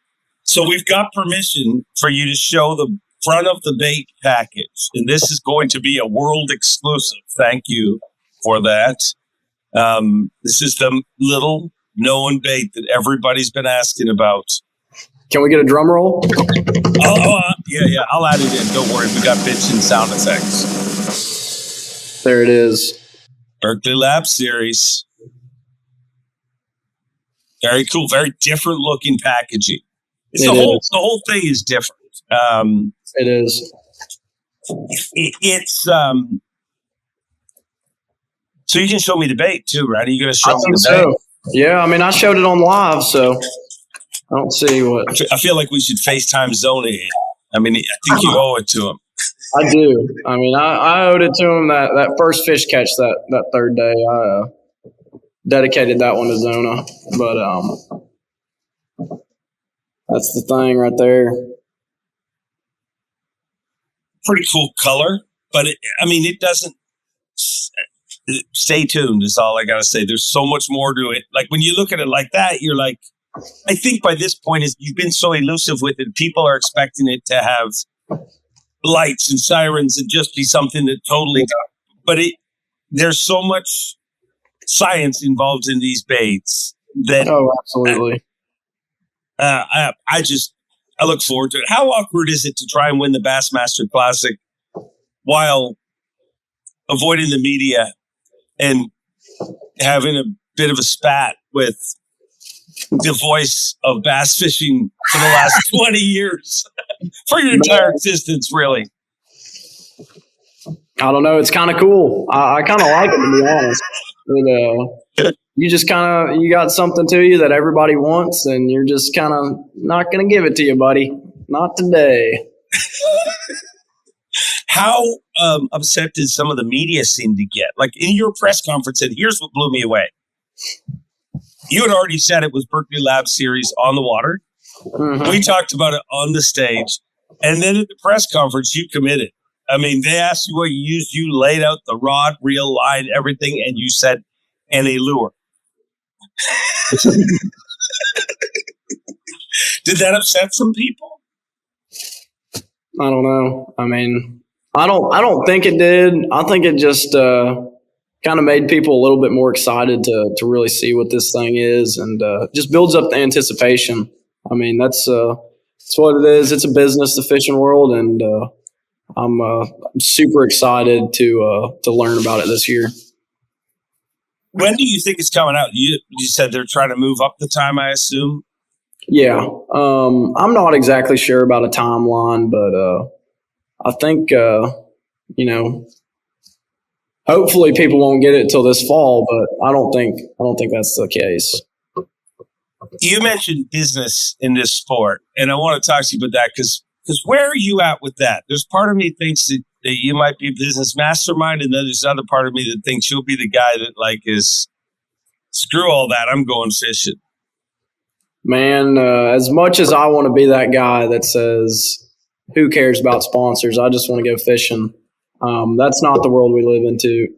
So we've got permission for you to show the front of the bait package, and this is going to be a world exclusive. Thank you for that. This is the little known bait that everybody's been asking about. Can we get a drum roll? Yeah. I'll add it in. Don't worry. We got bits and sound effects. There it is. Berkeley Lab series. Very cool. Very different looking packaging. The whole thing is different. It is. It's so you can show me the bait too, right? Are you going to show me the bait? Yeah, I mean, I showed it on live, so I don't see what. I feel like we should FaceTime Zona in. I mean, I think you owe it to him. I do. I mean, I owed it to him that first fish catch that third day. I dedicated that one to Zona, but that's the thing right there. Pretty cool color, but it doesn't. Stay tuned is all I gotta say. There's so much more to it. Like when you look at it like that, you're like, I think by this point is you've been so elusive with it. People are expecting it to have lights and sirens and just be something that totally. But there's so much science involved in these baits that. Oh, absolutely. I look forward to it. How awkward is it to try and win the Bassmaster Classic while avoiding the media and having a bit of a spat with the voice of bass fishing for the last 20 years, for your entire existence, really? I don't know. It's kind of cool. I kind of like it, to be honest. But, you just you got something to you that everybody wants, and you're just kind of not going to give it to you, buddy. Not today. How upset did some of the media seem to get? Like in your press conference, and here's what blew me away. You had already said it was Berkeley Lab Series on the water. Mm-hmm. We talked about it on the stage. And then at the press conference, you committed. I mean, they asked you what you used. You laid out the rod, reel, line, everything, and you said, and a lure. Did that upset some people? I don't know. I mean, I don't think it did. I think it just kind of made people a little bit more excited to really see what this thing is, and just builds up the anticipation. I mean, that's what it is. It's a business, the fishing world, and I'm super excited to learn about it this year. When do you think it's coming out? You said they're trying to move up the time, I assume? Yeah. I'm not exactly sure about a timeline, but I think, hopefully people won't get it till this fall, but I don't think that's the case. You mentioned business in this sport, and I want to talk to you about that because where are you at with that? There's part of me thinks that you might be a business mastermind, and then there's another part of me that thinks you'll be the guy that is screw all that, I'm going fishing. Man, as much as I want to be that guy that says, who cares about sponsors? I just want to go fishing. That's not the world we live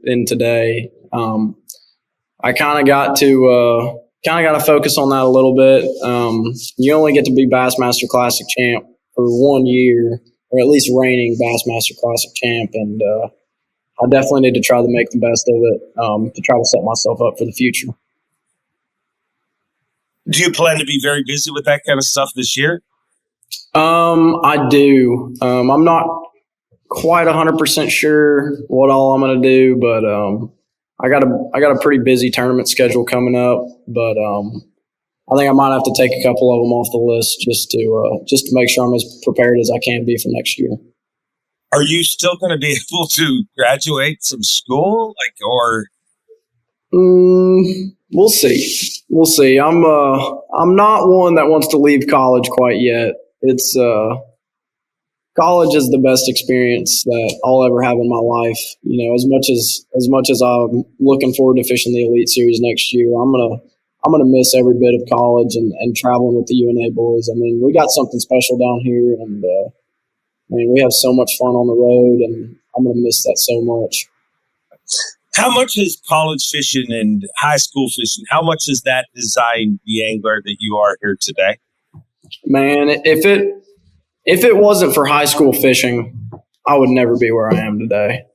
in today. I kind of got to focus on that a little bit. You only get to be Bassmaster Classic champ for 1 year, or at least reigning Bassmaster Classic champ, and I definitely need to try to make the best of it to try to set myself up for the future. Do you plan to be very busy with that kind of stuff this year? I do. I'm not quite 100% sure what all I'm going to do, but I got a pretty busy tournament schedule coming up. But I think I might have to take a couple of them off the list just to make sure I'm as prepared as I can be for next year. Are you still going to be able to graduate from school, or? We'll see. We'll see. I'm not one that wants to leave college quite yet. It's college is the best experience that I'll ever have in my life. As much as I'm looking forward to fishing the Elite Series next year, I'm gonna miss every bit of college and traveling with the UNA boys. I mean, we got something special down here, and we have so much fun on the road, and I'm gonna miss that so much. How much is college fishing and high school fishing? How much has that designed the angler that you are here today? Man, if it wasn't for high school fishing, I would never be where I am today.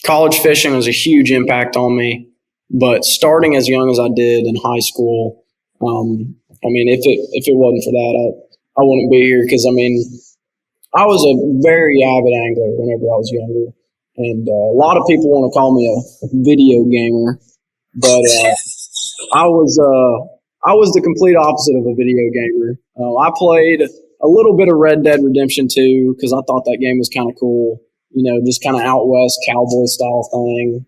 College fishing was a huge impact on me, but starting as young as I did in high school, if it wasn't for that, I wouldn't be here, because I was a very avid angler whenever I was younger. And a lot of people want to call me a video gamer, but I was the complete opposite of a video gamer. I played a little bit of Red Dead Redemption 2 because I thought that game was kind of cool, just kind of out west cowboy style thing.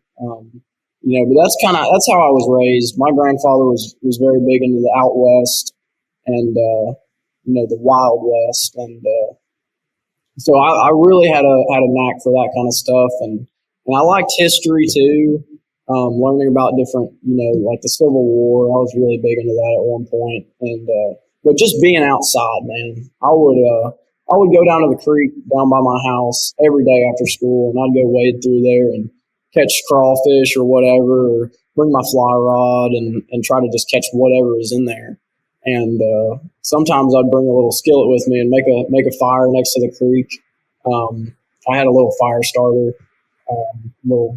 but that's how I was raised. My grandfather was very big into the out west and, the Wild West. And, so I really had a knack for that kind of stuff. And I liked history too. Learning about different, like the Civil War. I was really big into that at one point. And, but just being outside, man, I would go down to the creek down by my house every day after school, and I'd go wade through there and catch crawfish or whatever, or bring my fly rod and try to just catch whatever is in there. And sometimes I'd bring a little skillet with me and make a fire next to the creek. I had a little fire starter, little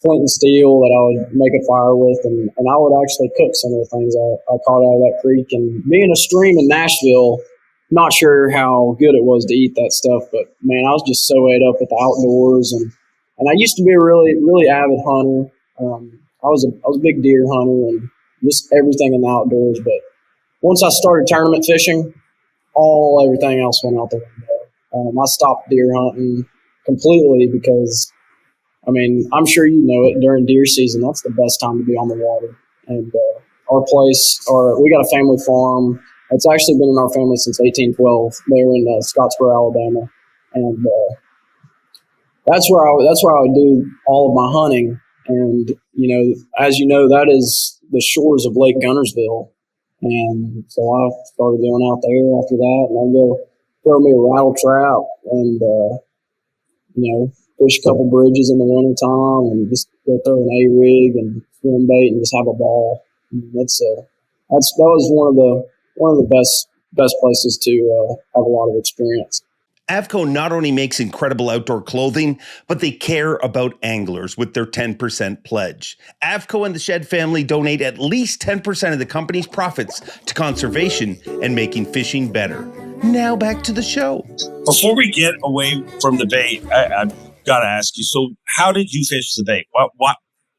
flint and steel that I would make a fire with, and I would actually cook some of the things I caught out of that creek. And being a stream in Nashville, not sure how good it was to eat that stuff, but man, I was just so ate up with the outdoors, and I used to be a really, really avid hunter. I was a big deer hunter and just everything in the outdoors. But once I started tournament fishing, everything else went out the window. I stopped deer hunting completely because, I'm sure you know it, during deer season, that's the best time to be on the water. And we got a family farm. It's actually been in our family since 1812. They're in Scottsboro, Alabama. And that's where I would do all of my hunting. And, as you know, that is the shores of Lake Gunnersville. And so I started going out there after that, and I'd go throw me a rattle trap and, fish a couple bridges in the wintertime and just go throw an A-rig and swim bait and just have a ball. And that was one of the best places to have a lot of experience. Avco not only makes incredible outdoor clothing, but they care about anglers with their 10% pledge. Avco and the Shed family donate at least 10% of the company's profits to conservation and making fishing better. Now back to the show. Before we get away from the bait, I've got to ask you, so how did you fish the bait?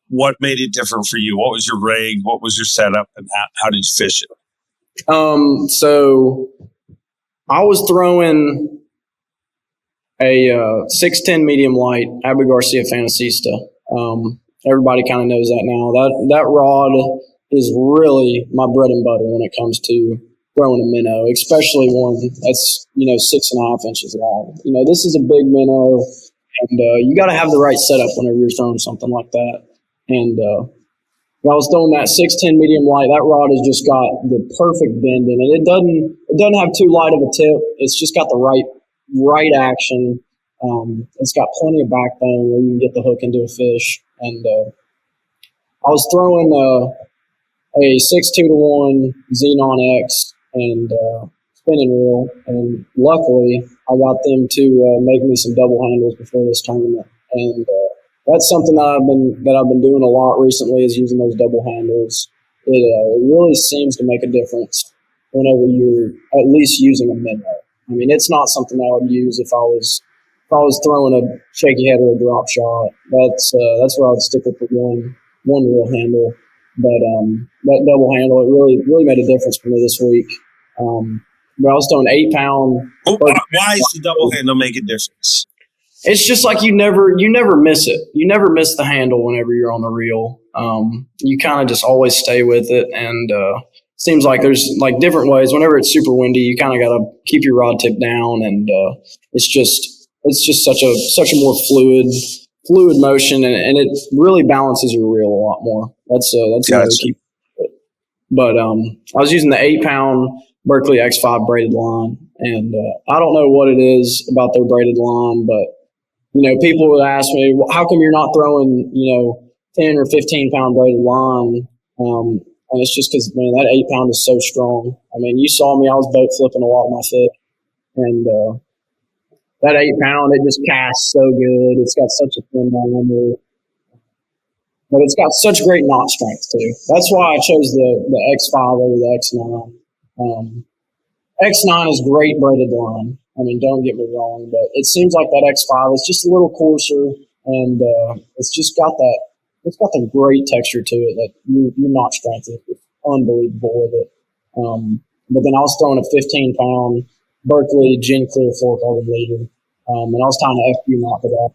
What made it different for you? What was your rig? What was your setup? And how did you fish it? So I was throwing a 610 medium light Abu Garcia Fantasista. Everybody kind of knows that now. That rod is really my bread and butter when it comes to throwing a minnow, especially one that's 6.5 inches long. This is a big minnow, and you got to have the right setup whenever you're throwing something like that. And when I was throwing that 610 medium light, that rod has just got the perfect bend in it. It doesn't have too light of a tip. It's just got the right action. It's got plenty of backbone where you can get the hook into a fish. And I was throwing a 6-2-1 Xenon X and spinning reel, and luckily I got them to make me some double handles before this tournament. And that's something that I've been doing a lot recently, is using those double handles. It really seems to make a difference whenever you're at least using a minnow. It's not something I would use if I was throwing a shaky head or a drop shot. That's where I would stick with the one reel handle. But that double handle, it really made a difference for me this week. But I was throwing 8-pound. Why is the double handle make a difference? It's just like you never miss it. You never miss the handle whenever you're on the reel. You kind of just always stay with it, and seems like there's like different ways. Whenever it's super windy, you kind of got to keep your rod tip down, and it's just such a more fluid motion, and it really balances your reel a lot more. That's another key. But I was using the 8-pound Berkeley X5 braided line, and I don't know what it is about their braided line, but people would ask me, well, how come you're not throwing 10 or 15-pound braided line? And it's just because, man, that 8-pound is so strong. You saw me, I was boat flipping a lot of my fish, and that 8-pound, it just casts so good. It's got such a thin diameter, but it's got such great knot strength too. That's why I chose the X5 over the X9. X9 is great braided line. Don't get me wrong, but it seems like that X5 is just a little coarser, and it's just got the great texture to it that your knot strength is unbelievable with it. But then I was throwing a 15-pound Berkeley Gin Clear 4-carbon leader, and I was tying an FQ knot to that,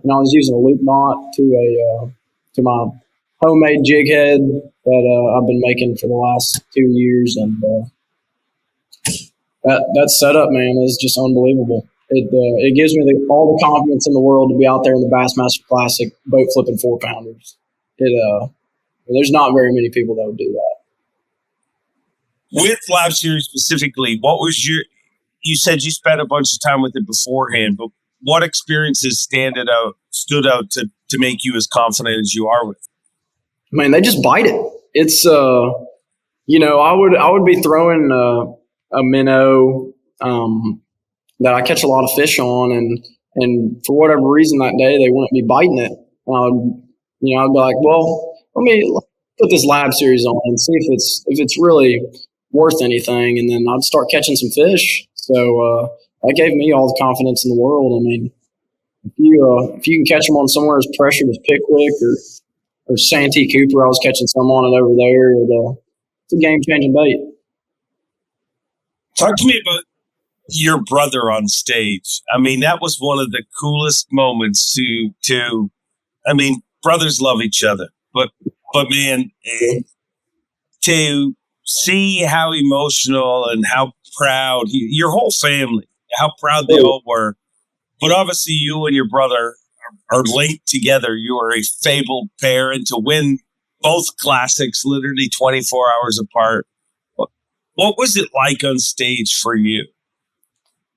and I was using a loop knot to to my homemade jig head that I've been making for the last 2 years, and that setup, man, is just unbelievable. It gives me all the confidence in the world to be out there in the Bassmaster Classic boat flipping 4-pounders. There's not very many people that would do that. With Lab Series specifically, what was you said you spent a bunch of time with it beforehand, but what experiences stood out to make you as confident as you are with it? Man, they just bite it. It's I would be throwing a minnow that I catch a lot of fish on, and for whatever reason that day they wouldn't be biting it. I'd be like, well, let me put this Lab Series on and see if it's really worth anything, and then I'd start catching some fish. So that gave me all the confidence in the world. I mean, if you can catch them on somewhere as pressured as Pickwick or Santee Cooper, I was catching some on it over there. It's a game-changing bait. Talk to me about your brother on stage. I mean, that was one of the coolest moments to I mean, brothers love each other, but man, to see how emotional and how proud your whole family, how proud they all were. But obviously you and your brother are linked together. You are a fabled pair, and to win both classics literally 24 hours apart. What was it like on stage for you?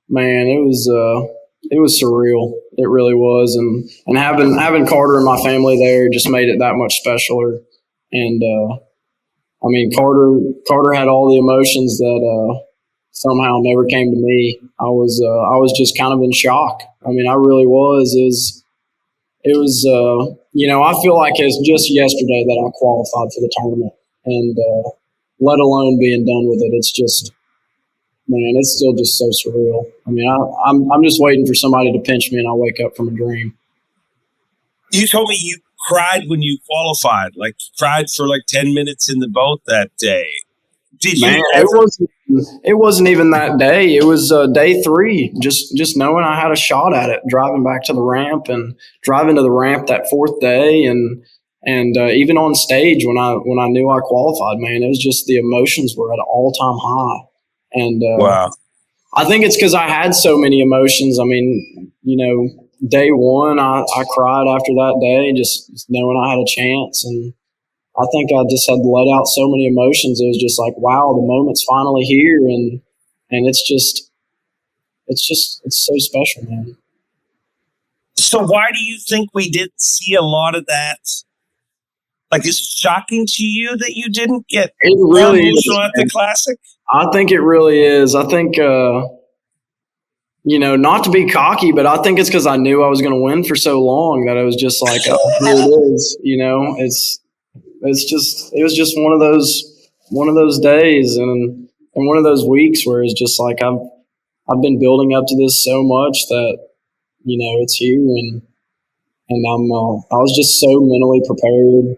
Man, it was surreal. It really was, and having Carter and my family there just made it that much specialer. And I mean, Carter had all the emotions that somehow never came to me. I was just kind of in shock. I mean, I really was. It was I feel like it's just yesterday that I qualified for the tournament, and let alone being done with it. It's just, man, it's still just so surreal. I mean, I'm just waiting for somebody to pinch me and I'll wake up from a dream. You told me you cried when you qualified, like cried for like 10 minutes in the boat that day. Did you? Man, it wasn't even that day. It was day 3. Just knowing I had a shot at it, driving back to the ramp and driving to the ramp that 4th day, and even on stage when I knew I qualified, man, it was just the emotions were at an all-time high. And wow. I think it's because I had so many emotions. I mean, day 1, I cried after that day, just knowing I had a chance. And I think I just had let out so many emotions. It was just like, wow, the moment's finally here. And it's so special, man. So why do you think we didn't see a lot of that? Like, it's shocking to you that you didn't get really emotional at the Classic? I think it really is. I think, not to be cocky, but I think it's because I knew I was going to win for so long that it was just like, oh, here it is. It was just one of those days and one of those weeks where it's just like I've been building up to this so much that it's here, and I was just so mentally prepared.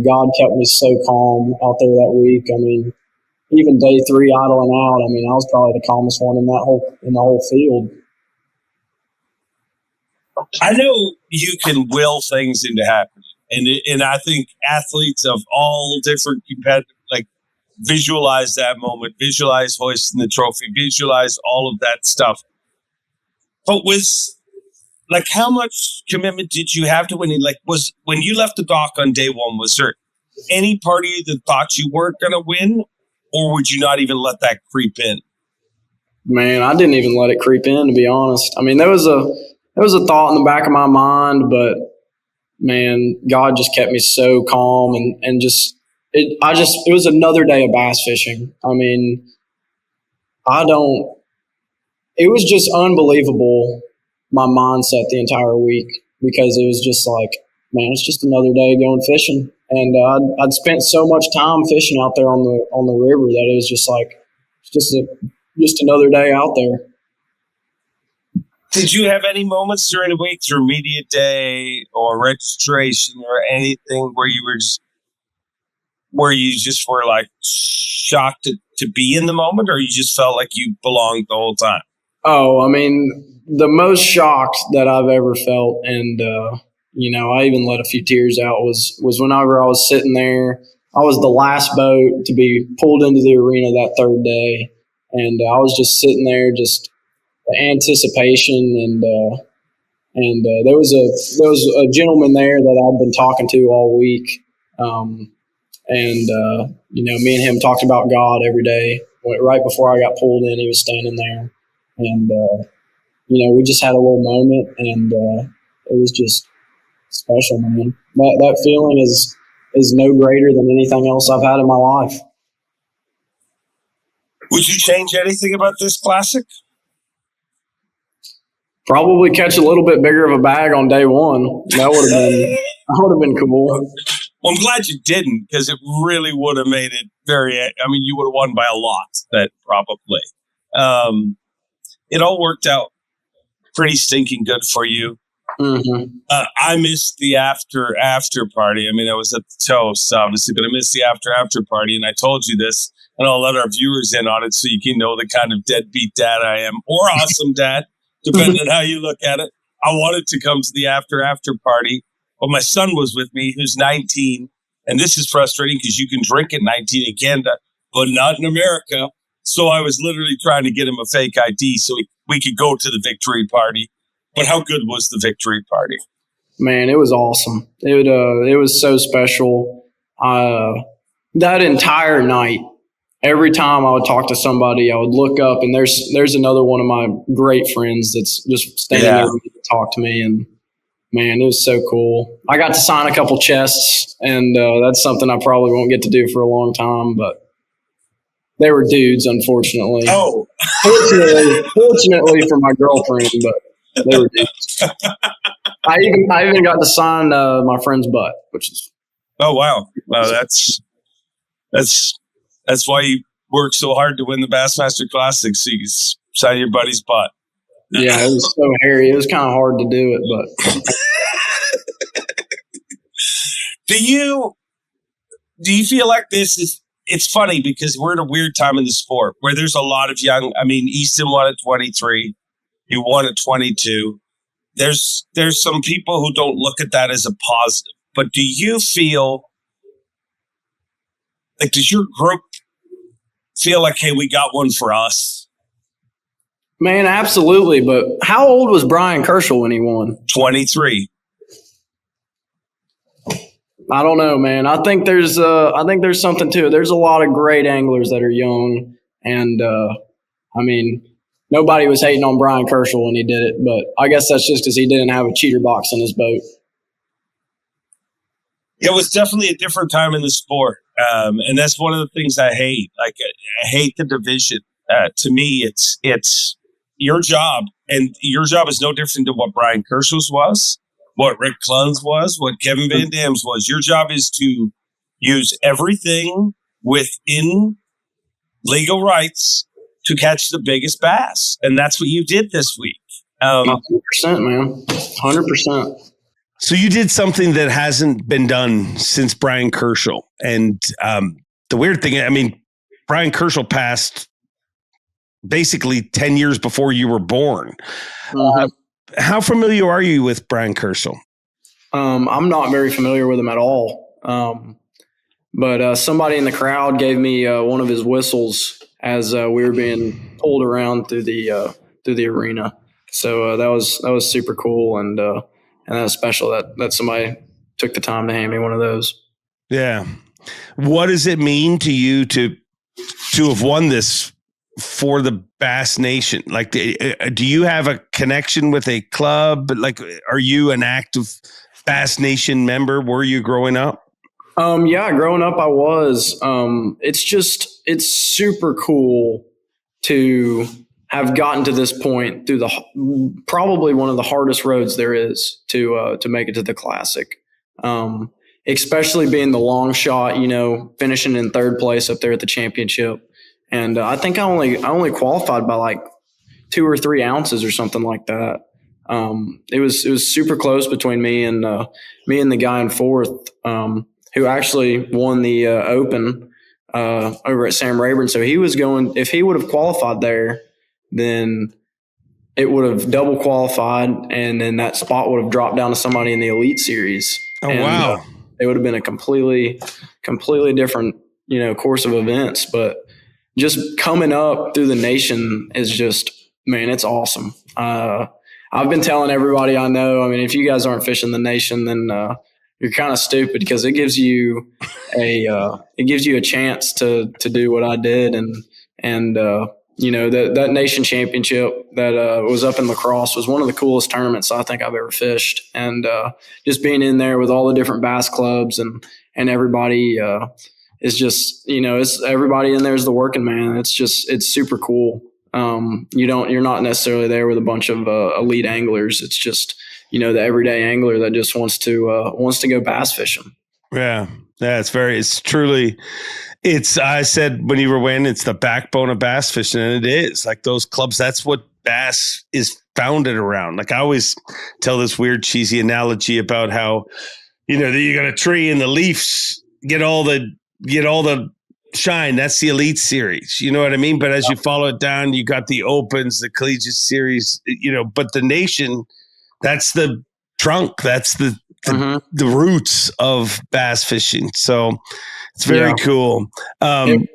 God kept me so calm out there that week. I mean, even day 3 idling out, I mean, I was probably the calmest one in the whole field. I know you can will things into happening, and I think athletes of all different competitive, like, visualize that moment, visualize hoisting the trophy, visualize all of that stuff. But like, how much commitment did you have to winning? Like, when you left the dock on day 1, was there any part of you that thought you weren't going to win, or would you not even let that creep in? Man, I didn't even let it creep in, to be honest. I mean, there was a thought in the back of my mind, but man, God just kept me so calm and it was another day of bass fishing. I mean, it was just unbelievable, my mindset the entire week, because it was just like, man, it's just another day going fishing. And I'd spent so much time fishing out there on the river that it was just like, it's just another day out there. Did you have any moments during the week, through media day or registration or anything, where you just were like shocked to be in the moment, or you just felt like you belonged the whole time? Oh, I mean, the most shocked that I've ever felt, and I even let a few tears out was whenever I was sitting there. I was the last boat to be pulled into the arena that third day, and I was just sitting there, just the anticipation, and there was a gentleman there that I've been talking to all week, me and him talked about God every day. Right before I got pulled in, he was standing there, and we just had a little moment, and it was just special, man. That feeling is no greater than anything else I've had in my life. Would you change anything about this Classic? Probably catch a little bit bigger of a bag on day one. That would have been cool. Well, I'm glad you didn't, because it really would have made it you would have won by a lot, that probably. It all worked out pretty stinking good for you. Mm-hmm. I missed the after party. I mean, I was at the toast, obviously, but I missed the after party, and I told you this, and I'll let our viewers in on it so you can know the kind of deadbeat dad I am, or awesome dad, depending on how you look at it. I wanted to come to the after party, but my son was with me, who's 19, and this is frustrating because you can drink at 19 in Canada, but not in America. So I was literally trying to get him a fake ID so we could go to the victory party. But how good was the victory party? Man, it was awesome. It was so special. That entire night, every time I would talk to somebody, I would look up, and there's another one of my great friends that's just standing there to talk to me, and man, it was so cool. I got to sign a couple chests, and that's something I probably won't get to do for a long time, but they were dudes, unfortunately. Oh, fortunately for my girlfriend, but they were dudes. I even got to sign my friend's butt, which is. Oh wow! Well, that's why you work so hard to win the Bassmaster Classic. So you can sign your buddy's butt. Yeah, it was so hairy. It was kind of hard to do it, but. Do you feel like this is? It's funny because we're in a weird time in the sport where there's a lot of young. I mean, Easton won at 23. You won at 22. There's some people who don't look at that as a positive. But do you feel like, does your group feel like, hey, we got one for us? Man, absolutely. But how old was Brian Kerschel when he won? 23. I don't know, man. I think there's something to it. There's a lot of great anglers that are young, and nobody was hating on Brian Kerschel when he did it, but I guess that's just because he didn't have a cheater box in his boat. It was definitely a different time in the sport, and that's one of the things I hate. Like, I hate the division. To me, it's your job, and your job is no different than what Brian Kerschel's was, what Rick Clunn's was, what Kevin Van Dam's was. Your job is to use everything within legal rights to catch the biggest bass. And that's what you did this week. 100%, man. 100%. So you did something that hasn't been done since Brian Kerschel. And the weird thing, Brian Kerschel passed basically 10 years before you were born. How familiar are you with Brian Kerschel? I'm not very familiar with him at all. But somebody in the crowd gave me one of his whistles as we were being pulled around through the arena. So that was super cool, and that was special that somebody took the time to hand me one of those. Yeah. What does it mean to you to have won this for the Bass Nation? Like, do you have a connection with a club? Like, are you an active Bass Nation member? Were you growing up? Yeah, growing up I was. It's super cool to have gotten to this point through probably one of the hardest roads there is to make it to the Classic. Especially being the long shot, finishing in third place up there at the championship. And I think I only qualified by like 2 or 3 ounces or something like that. It was super close between me and the guy in fourth, who actually won the Open over at Sam Rayburn. So he was going. If he would have qualified there, then it would have double qualified, and then that spot would have dropped down to somebody in the elite series. Oh, and, wow. It would have been a completely different, course of events. But just coming up through the nation is just, man, it's awesome. I've been telling everybody I know, I mean, if you guys aren't fishing the nation, then you're kind of stupid, because it gives you a chance to do what I did. And that nation championship that was up in La Crosse was one of the coolest tournaments I think I've ever fished. And just being in there with all the different bass clubs and everybody is just, it's everybody in there is the working man. It's super cool. You're not necessarily there with a bunch of elite anglers. It's just, the everyday angler that just wants to go bass fishing. Yeah. I said when you were weighing, it's the backbone of bass fishing, and it is like those clubs. That's what bass is founded around. Like I always tell this weird cheesy analogy about how, that you got a tree and the leaves get all the shine. That's the elite series. You know what I mean? But as you follow it down, you got the opens, the collegiate series, but the nation, that's the trunk. That's the roots of bass fishing. So it's very cool. And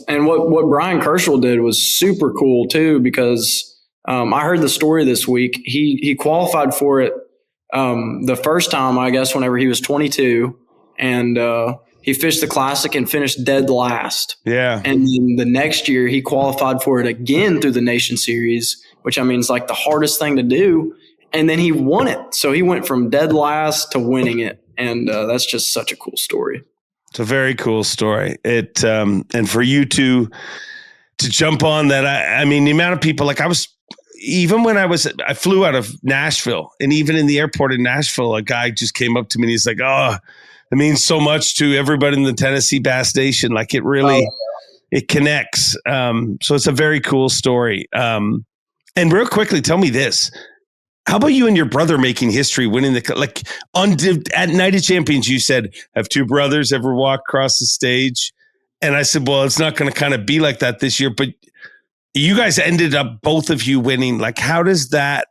what Brian Kerschel did was super cool too, because I heard the story this week. He qualified for it the first time, I guess, whenever he was 22, and he fished the Classic and finished dead last. Yeah. And then the next year he qualified for it again through the Nation Series, which I mean is like the hardest thing to do. And then he won it. So he went from dead last to winning it. And that's just such a cool story. It's a very cool story. And for you to jump on that, I mean, the amount of people, like I flew out of Nashville, and even in the airport in Nashville, a guy just came up to me and he's like, "Oh, it means so much to everybody in the Tennessee Bass Nation. Like it really, it connects." So it's a very cool story. And real quickly, tell me this. How about you and your brother making history, winning at Night of Champions? You said, I have two brothers, ever walk across the stage? And I said, well, it's not going to kind of be like that this year, but you guys ended up, both of you winning. Like, how does that,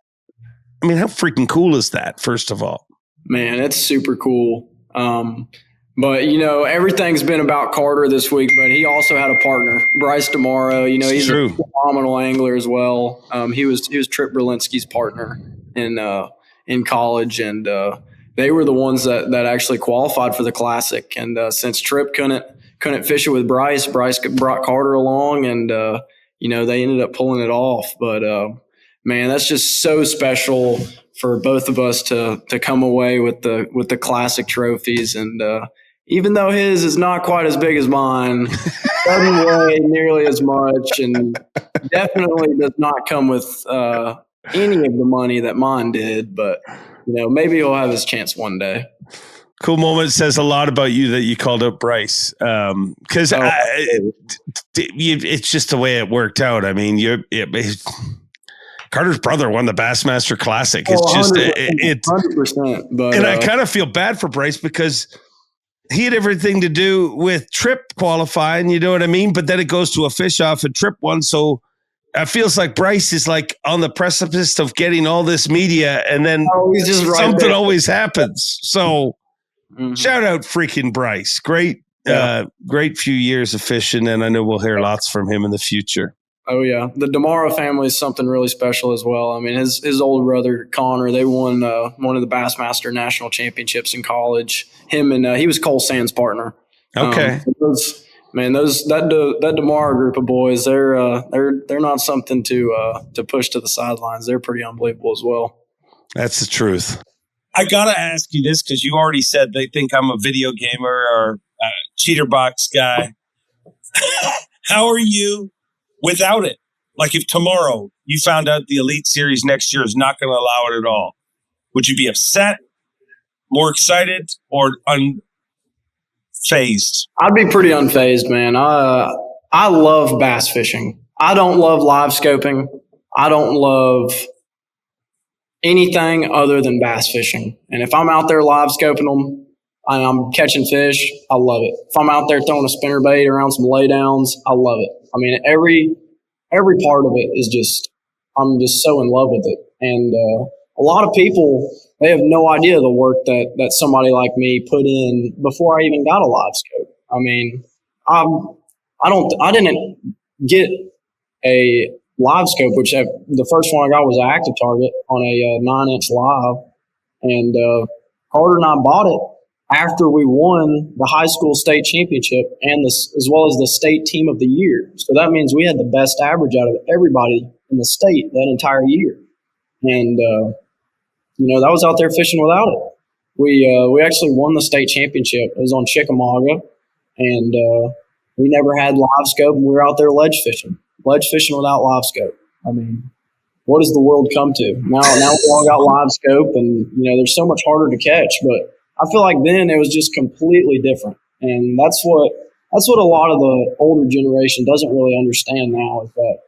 I mean, how freaking cool is that, first of all? Man, it's super cool. But, everything's been about Carter this week, but he also had a partner, Bryce DeMauro. He's a phenomenal angler as well. He was Trip Berlinski's partner in college, and they were the ones that actually qualified for the Classic. And since Trip couldn't fish it with Bryce brought Carter along, and they ended up pulling it off. But man, that's just so special for both of us to come away with the Classic trophies. And even though his is not quite as big as mine, doesn't weigh nearly as much, and definitely does not come with any of the money that mine did. But maybe he'll have his chance one day. Cool moment. Says a lot about you that you called out Bryce, because it's just the way it worked out. I mean, Carter's brother won the Bassmaster Classic. It's just 100%. But and I kind of feel bad for Bryce because he had everything to do with Trip qualifying. You know what I mean? But then it goes to a fish off, and Trip won. So it feels like Bryce is like on the precipice of getting all this media, and then something always happens. So shout out freaking Bryce. Great few years of fishing, and I know we'll hear lots from him in the future. Oh yeah, the DeMauro family is something really special as well. I mean, his older brother Connor, they won one of the Bassmaster National Championships in college. Him and he was Cole Sand's partner. Okay, that DeMauro group of boys, they're not something to push to the sidelines. They're pretty unbelievable as well. That's the truth. I gotta ask you this because you already said they think I'm a video gamer or a cheater box guy. How are you without it? Like if tomorrow you found out the Elite Series next year is not going to allow it at all, would you be upset, more excited, or unfazed? I'd be pretty unfazed, man. I love bass fishing. I don't love live scoping. I don't love anything other than bass fishing. And if I'm out there live scoping them and I'm catching fish, I love it. If I'm out there throwing a spinnerbait around some laydowns, I love it. I mean, every part of it is just I'm just so in love with it. And a lot of people, they have no idea the work that somebody like me put in before I even got a live scope. I mean, I didn't get a live scope, which the first one I got was an active target on a 9-inch live. And Carter and I bought it after we won the high school state championship and as well as the state team of the year. So that means we had the best average out of everybody in the state that entire year. And, that was out there fishing without it. We actually won the state championship. It was on Chickamauga, and we never had live scope, and we were out there ledge fishing without live scope. I mean, what does the world come to? Now we all got live scope, and there's so much harder to catch. But I feel like then it was just completely different, and that's what a lot of the older generation doesn't really understand now, is that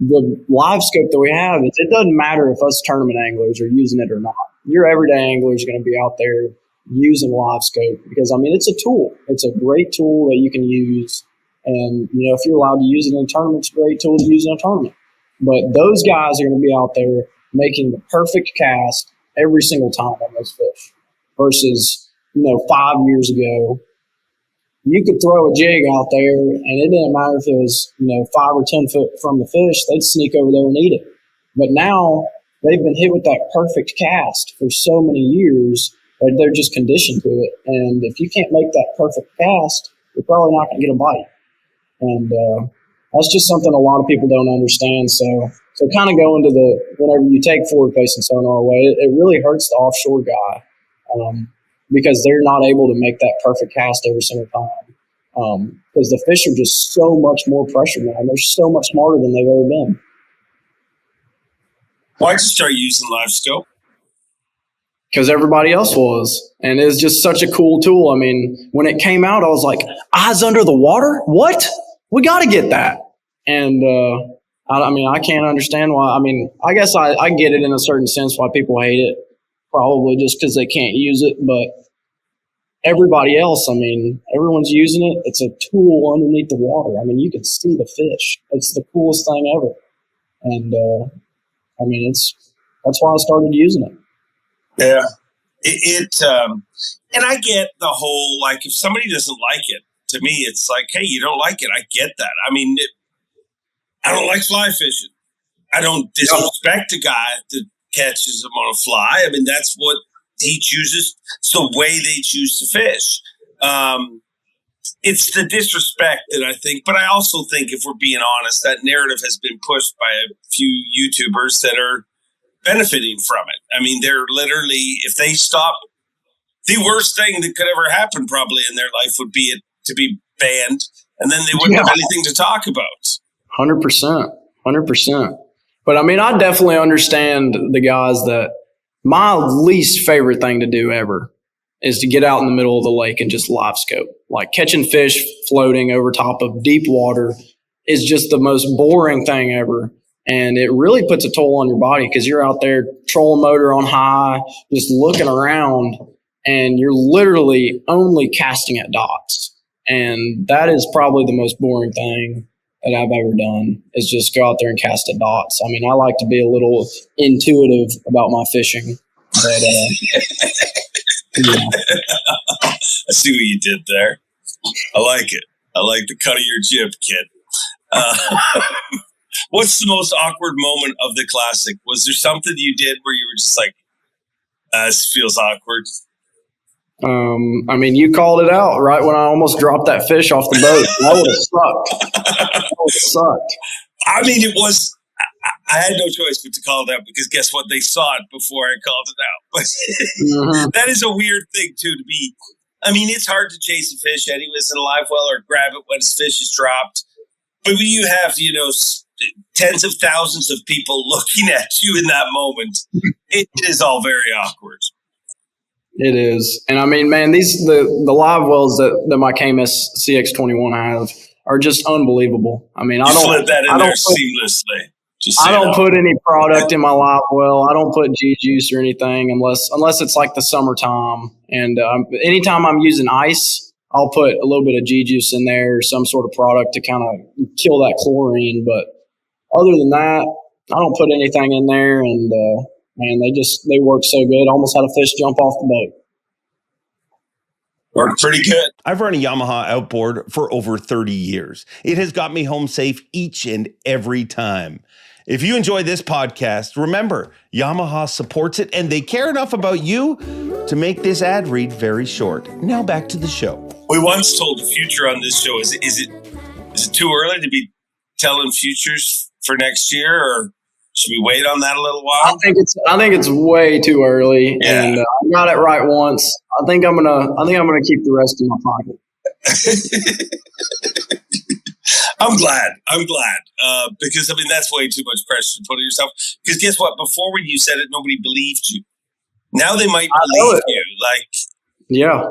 the live scope that we have, it doesn't matter if us tournament anglers are using it or not. Your everyday angler is going to be out there using live scope because, it's a tool. It's a great tool that you can use. And, if you're allowed to use it in a tournament, it's a great tool to use in a tournament. But those guys are going to be out there making the perfect cast every single time on those fish versus, 5 years ago, you could throw a jig out there and it didn't matter if it was, 5 or 10 foot from the fish, they'd sneak over there and eat it. But now they've been hit with that perfect cast for so many years that they're just conditioned to it. And if you can't make that perfect cast, you're probably not going to get a bite. And that's just something a lot of people don't understand. So kind of going to whenever you take forward facing sonar away, it really hurts the offshore guy because they're not able to make that perfect cast every single time. Because the fish are just so much more pressure now, and they're so much smarter than they've ever been. Why'd you start using live scope? Because everybody else was. And it's just such a cool tool. I mean, when it came out, I was like, eyes under the water? What? We got to get that. And, I can't understand why. I guess I get it in a certain sense why people hate it, probably just because they can't use it. But everybody else, everyone's using it. It's a tool underneath the water. You can see the fish. It's the coolest thing ever. And, that's why I started using it. Yeah. And I get the whole, if somebody doesn't like it, to me, it's like, hey, you don't like it. I get that. I don't like fly fishing. I don't disrespect a guy that catches them on a fly. That's what he chooses. It's the way they choose to fish. It's the disrespect that I think, but I also think, if we're being honest, that narrative has been pushed by a few YouTubers that are benefiting from it. They're literally, if they stop, the worst thing that could ever happen probably in their life would be it to be banned, and then they wouldn't have anything to talk about. 100%. But I definitely understand the guys that my least favorite thing to do ever is to get out in the middle of the lake and just live scope. Like catching fish floating over top of deep water is just the most boring thing ever. And it really puts a toll on your body because you're out there trolling motor on high, just looking around, and you're literally only casting at dots. And that is probably the most boring thing that I've ever done, is just go out there and cast at dots. I like to be a little intuitive about my fishing. But, I see what you did there. I like it. I like the cut of your jib, kid. What's the most awkward moment of the Classic? Was there something you did where you were just like, this feels awkward? You called it out right when I almost dropped that fish off the boat. That would have sucked. It was, I had no choice but to call it out because guess what? They saw it before I called it out. But that is a weird thing too, to be, it's hard to chase a fish anyways in a live well or grab it when his fish is dropped. But when you have, tens of thousands of people looking at you in that moment, it is all very awkward. It is. And man, the live wells that my KMS CX21 have are just unbelievable. I don't slid that in there seamlessly. I don't put any product in my live well. I don't put G-juice or anything unless it's like the summertime. And anytime I'm using ice, I'll put a little bit of G-juice in there or some sort of product to kind of kill that chlorine. But other than that, I don't put anything in there, and man, they work so good. Almost had a fish jump off the boat. Worked pretty good. I've run a Yamaha outboard for over 30 years. It has got me home safe each and every time. If you enjoy this podcast, remember, Yamaha supports it and they care enough about you to make this ad read very short. Now back to the show. We once told the future on this show. Is it too early to be telling futures for next year, or should we wait on that a little while? I think it's way too early, and I got it right once. I think I'm gonna keep the rest in my pocket. I'm glad. Because I mean that's way too much pressure to put on yourself. Because guess what? Before when you said it, nobody believed you. Now they might believe you. Like, yeah.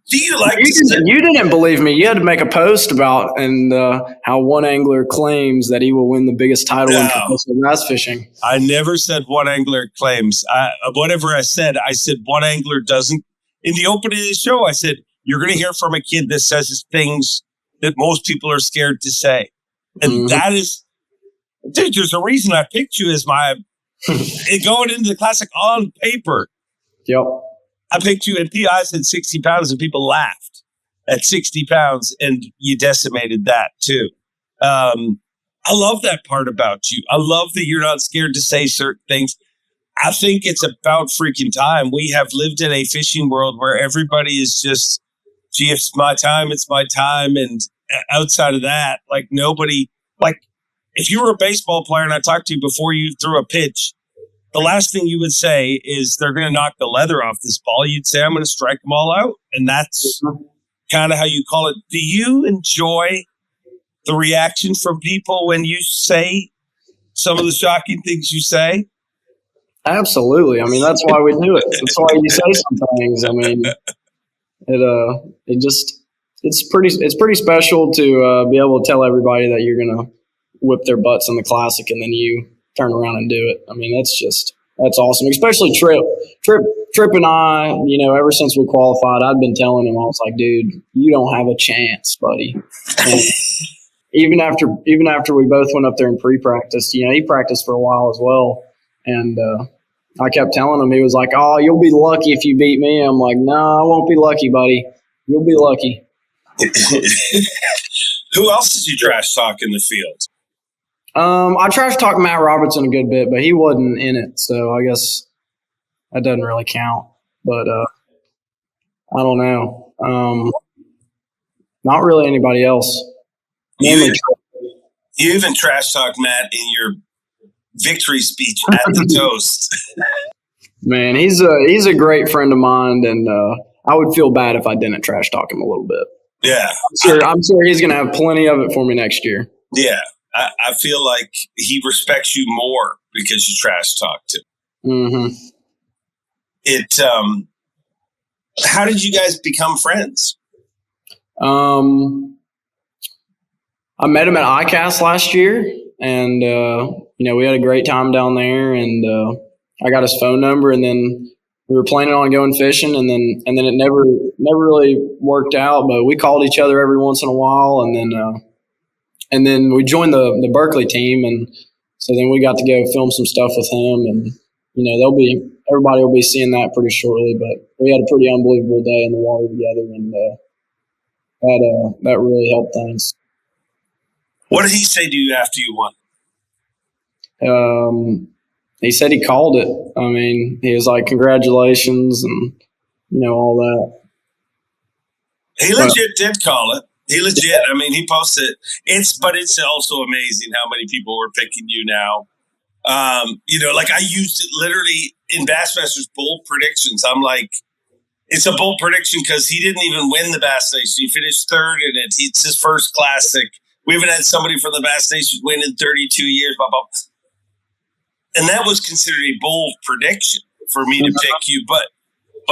Do you like? You didn't believe me. You had to make a post about how one angler claims that he will win the biggest title in professional bass fishing. I never said one angler claims. Whatever I said one angler doesn't. In the opening of the show, I said you're going to hear from a kid that says things that most people are scared to say, and that is, dude. There's a reason I picked you as my going into the classic on paper. Yep. I picked you, and PI said 60 pounds, and people laughed at 60 pounds, and you decimated that too. I love that part about you. I love that you're not scared to say certain things. I think it's about freaking time. We have lived in a fishing world where everybody is just, gee, if it's my time, it's my time. And outside of that, like nobody, like if you were a baseball player and I talked to you before you threw a pitch, the last thing you would say is they're going to knock the leather off this ball. You'd say, I'm going to strike them all out. And that's kind of how you call it. Do you enjoy the reaction from people when you say some of the shocking things you say? Absolutely. I mean, that's why we do it. That's why you say some things. I mean, it's pretty special to be able to tell everybody that you're going to whip their butts in the classic and then you turn around and do it. I mean, that's awesome. Especially Trip and I, ever since we qualified, I've been telling him, I was like, dude, you don't have a chance, buddy. And even after we both went up there and pre-practiced, he practiced for a while as well. And I kept telling him, he was like, oh, you'll be lucky if you beat me. I'm like, no, I won't be lucky, buddy. You'll be lucky. Who else did you trash talk in the field? I trash talked Matt Robertson a good bit, but he wasn't in it, so I guess that doesn't really count. But I don't know. Not really anybody else. You even trash talked Matt in your victory speech at the toast. Man, he's a great friend of mine, and I would feel bad if I didn't trash talk him a little bit. Yeah, I'm sure he's going to have plenty of it for me next year. Yeah. I feel like he respects you more because you trash talked him. Mm-hmm. How did you guys become friends? I met him at ICAST last year, and we had a great time down there. And I got his phone number, and then we were planning on going fishing, and then it never really worked out. But we called each other every once in a while, and then we joined the Berkeley team, and so then we got to go film some stuff with him, and everybody will be seeing that pretty shortly. But we had a pretty unbelievable day in the water together, and that really helped things. What did he say to you after you won? He said he called it. I mean, he was like, "Congratulations," and all that. He legit did call it. He legit. I mean, he posted it. But it's also amazing how many people were picking you now. Like I used it literally in Bassmaster's bold predictions. I'm like, it's a bold prediction because he didn't even win the Bass Nation. He finished third in it. It's his first classic. We haven't had somebody from the Bass Nation win in 32 years. Blah, blah. And that was considered a bold prediction for me to pick you. But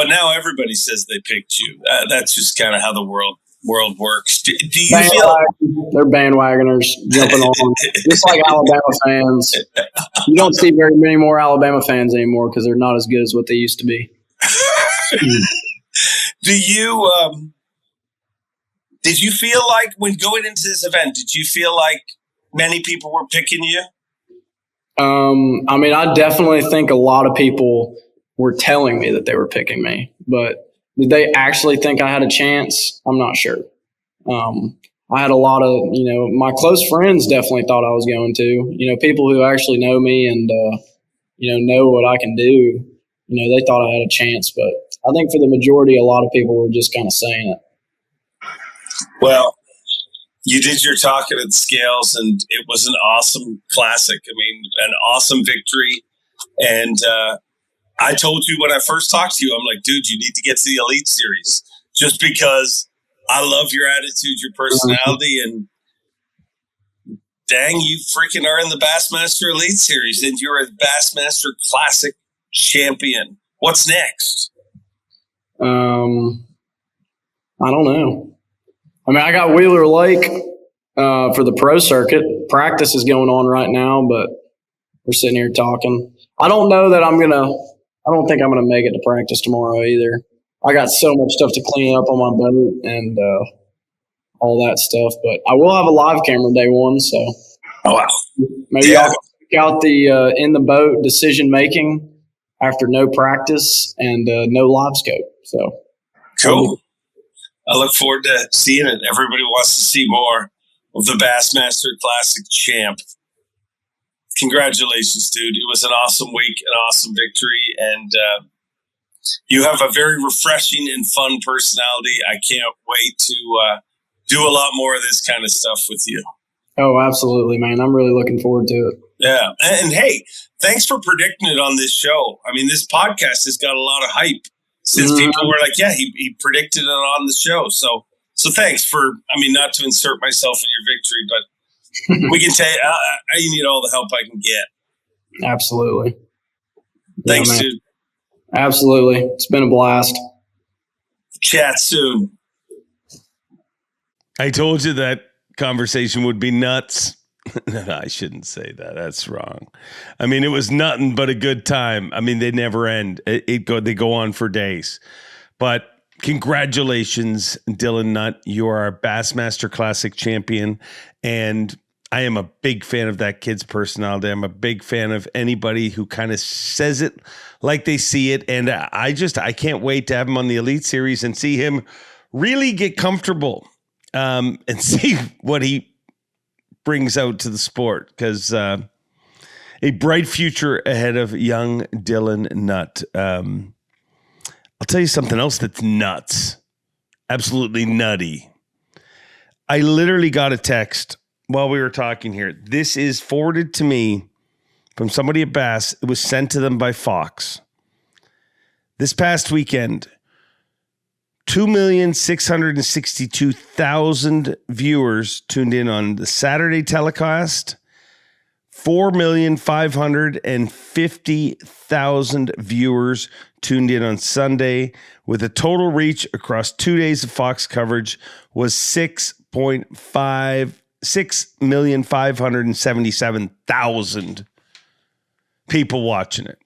now everybody says they picked you. That's just kind of how the world works. Do you feel they're bandwagoners jumping on, just like Alabama fans? You don't see very many more Alabama fans anymore because they're not as good as what they used to be. Do you? Did you feel like when going into this event? Did you feel like many people were picking you? I mean, I definitely think a lot of people were telling me that they were picking me, but did they actually think I had a chance? I'm not sure. I had a lot of, my close friends definitely thought I was going to, people who actually know me and, know what I can do, they thought I had a chance, but I think for the majority, a lot of people were just kind of saying it. Well, you did your talking at the scales, and it was an awesome classic. I mean, an awesome victory. And I told you when I first talked to you, I'm like, dude, you need to get to the Elite Series just because I love your attitude, your personality, and dang, you freaking are in the Bassmaster Elite Series, and you're a Bassmaster Classic champion. What's next? I don't know. I mean, I got Wheeler Lake for the pro circuit. Practice is going on right now, but we're sitting here talking. I don't know that I don't think I'm gonna make it to practice tomorrow either. I got so much stuff to clean up on my boat and all that stuff, but I will have a live camera day one, so wow. Maybe I'll check out the in the boat decision making after no practice and no live scope. So cool. I look forward to seeing it. Everybody wants to see more of the Bassmaster Classic champ. Congratulations, dude. It was an awesome week, an awesome victory, and you have a very refreshing and fun personality. I can't wait to do a lot more of this kind of stuff with you. Oh, absolutely, man. I'm really looking forward to it. Yeah. And hey, thanks for predicting it on this show. I mean, this podcast has got a lot of hype since people were like, yeah, he predicted it on the show. So thanks for, not to insert myself in your victory, but we can tell you, I need all the help I can get. Absolutely. Thanks, dude. Absolutely. It's been a blast. Chat soon. I told you that conversation would be nuts. No, I shouldn't say that. That's wrong. I mean, it was nothing but a good time. I mean, they never end. They go on for days. But congratulations, Dylan Nutt. You are our Bassmaster Classic champion. And I am a big fan of that kid's personality. I'm a big fan of anybody who kind of says it like they see it. And I can't wait to have him on the Elite Series and see him really get comfortable and see what he brings out to the sport, because a bright future ahead of young Dylan Nutt. I'll tell you something else that's nuts. Absolutely nutty. I literally got a text while we were talking here. This is forwarded to me from somebody at Bass. It was sent to them by Fox. This past weekend, 2,662,000 viewers tuned in on the Saturday telecast. 4,550,000 viewers tuned in on Sunday, with a total reach across 2 days of Fox coverage was 6,577,000 people watching it.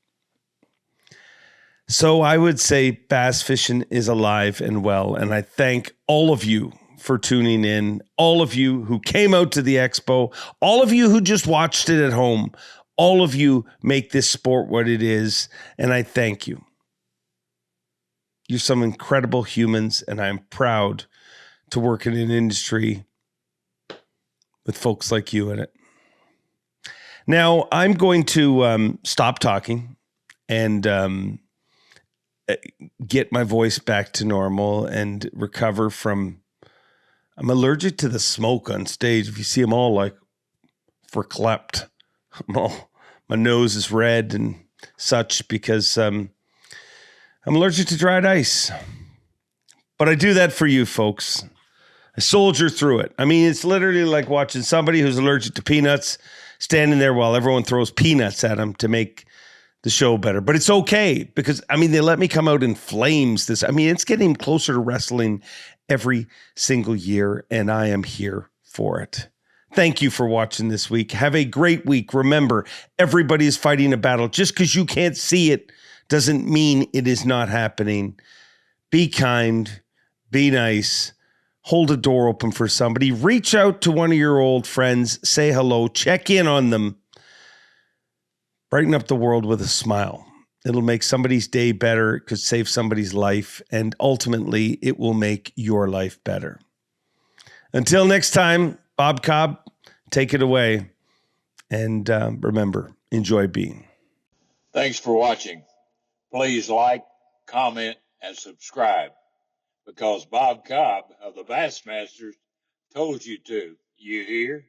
So I would say bass fishing is alive and well, and I thank all of you for tuning in, all of you who came out to the expo, all of you who just watched it at home, all of you make this sport what it is, and I thank you. You're some incredible humans, and I'm proud to work in an industry with folks like you in it. Now, I'm going to stop talking and get my voice back to normal and recover from... I'm allergic to the smoke on stage. If you see them all like verklempt, my nose is red and such because I'm allergic to dried ice. But I do that for you folks. I soldier through it. I mean, it's literally like watching somebody who's allergic to peanuts standing there while everyone throws peanuts at them to make the show better. But it's okay because, they let me come out in flames. It's getting closer to wrestling every single year, and I am here for it. Thank you for watching this week. Have a great week. Remember, everybody is fighting a battle. Just because you can't see it doesn't mean it is not happening. Be kind. Be nice. Hold a door open for somebody. Reach out to one of your old friends. Say hello. Check in on them. Brighten up the world with a smile. It'll make somebody's day better. It could save somebody's life. And ultimately, it will make your life better. Until next time, Bob Cobb, take it away. And remember, enjoy being. Thanks for watching. Please like, comment, and subscribe, because Bob Cobb of the Bassmasters told you to. You hear?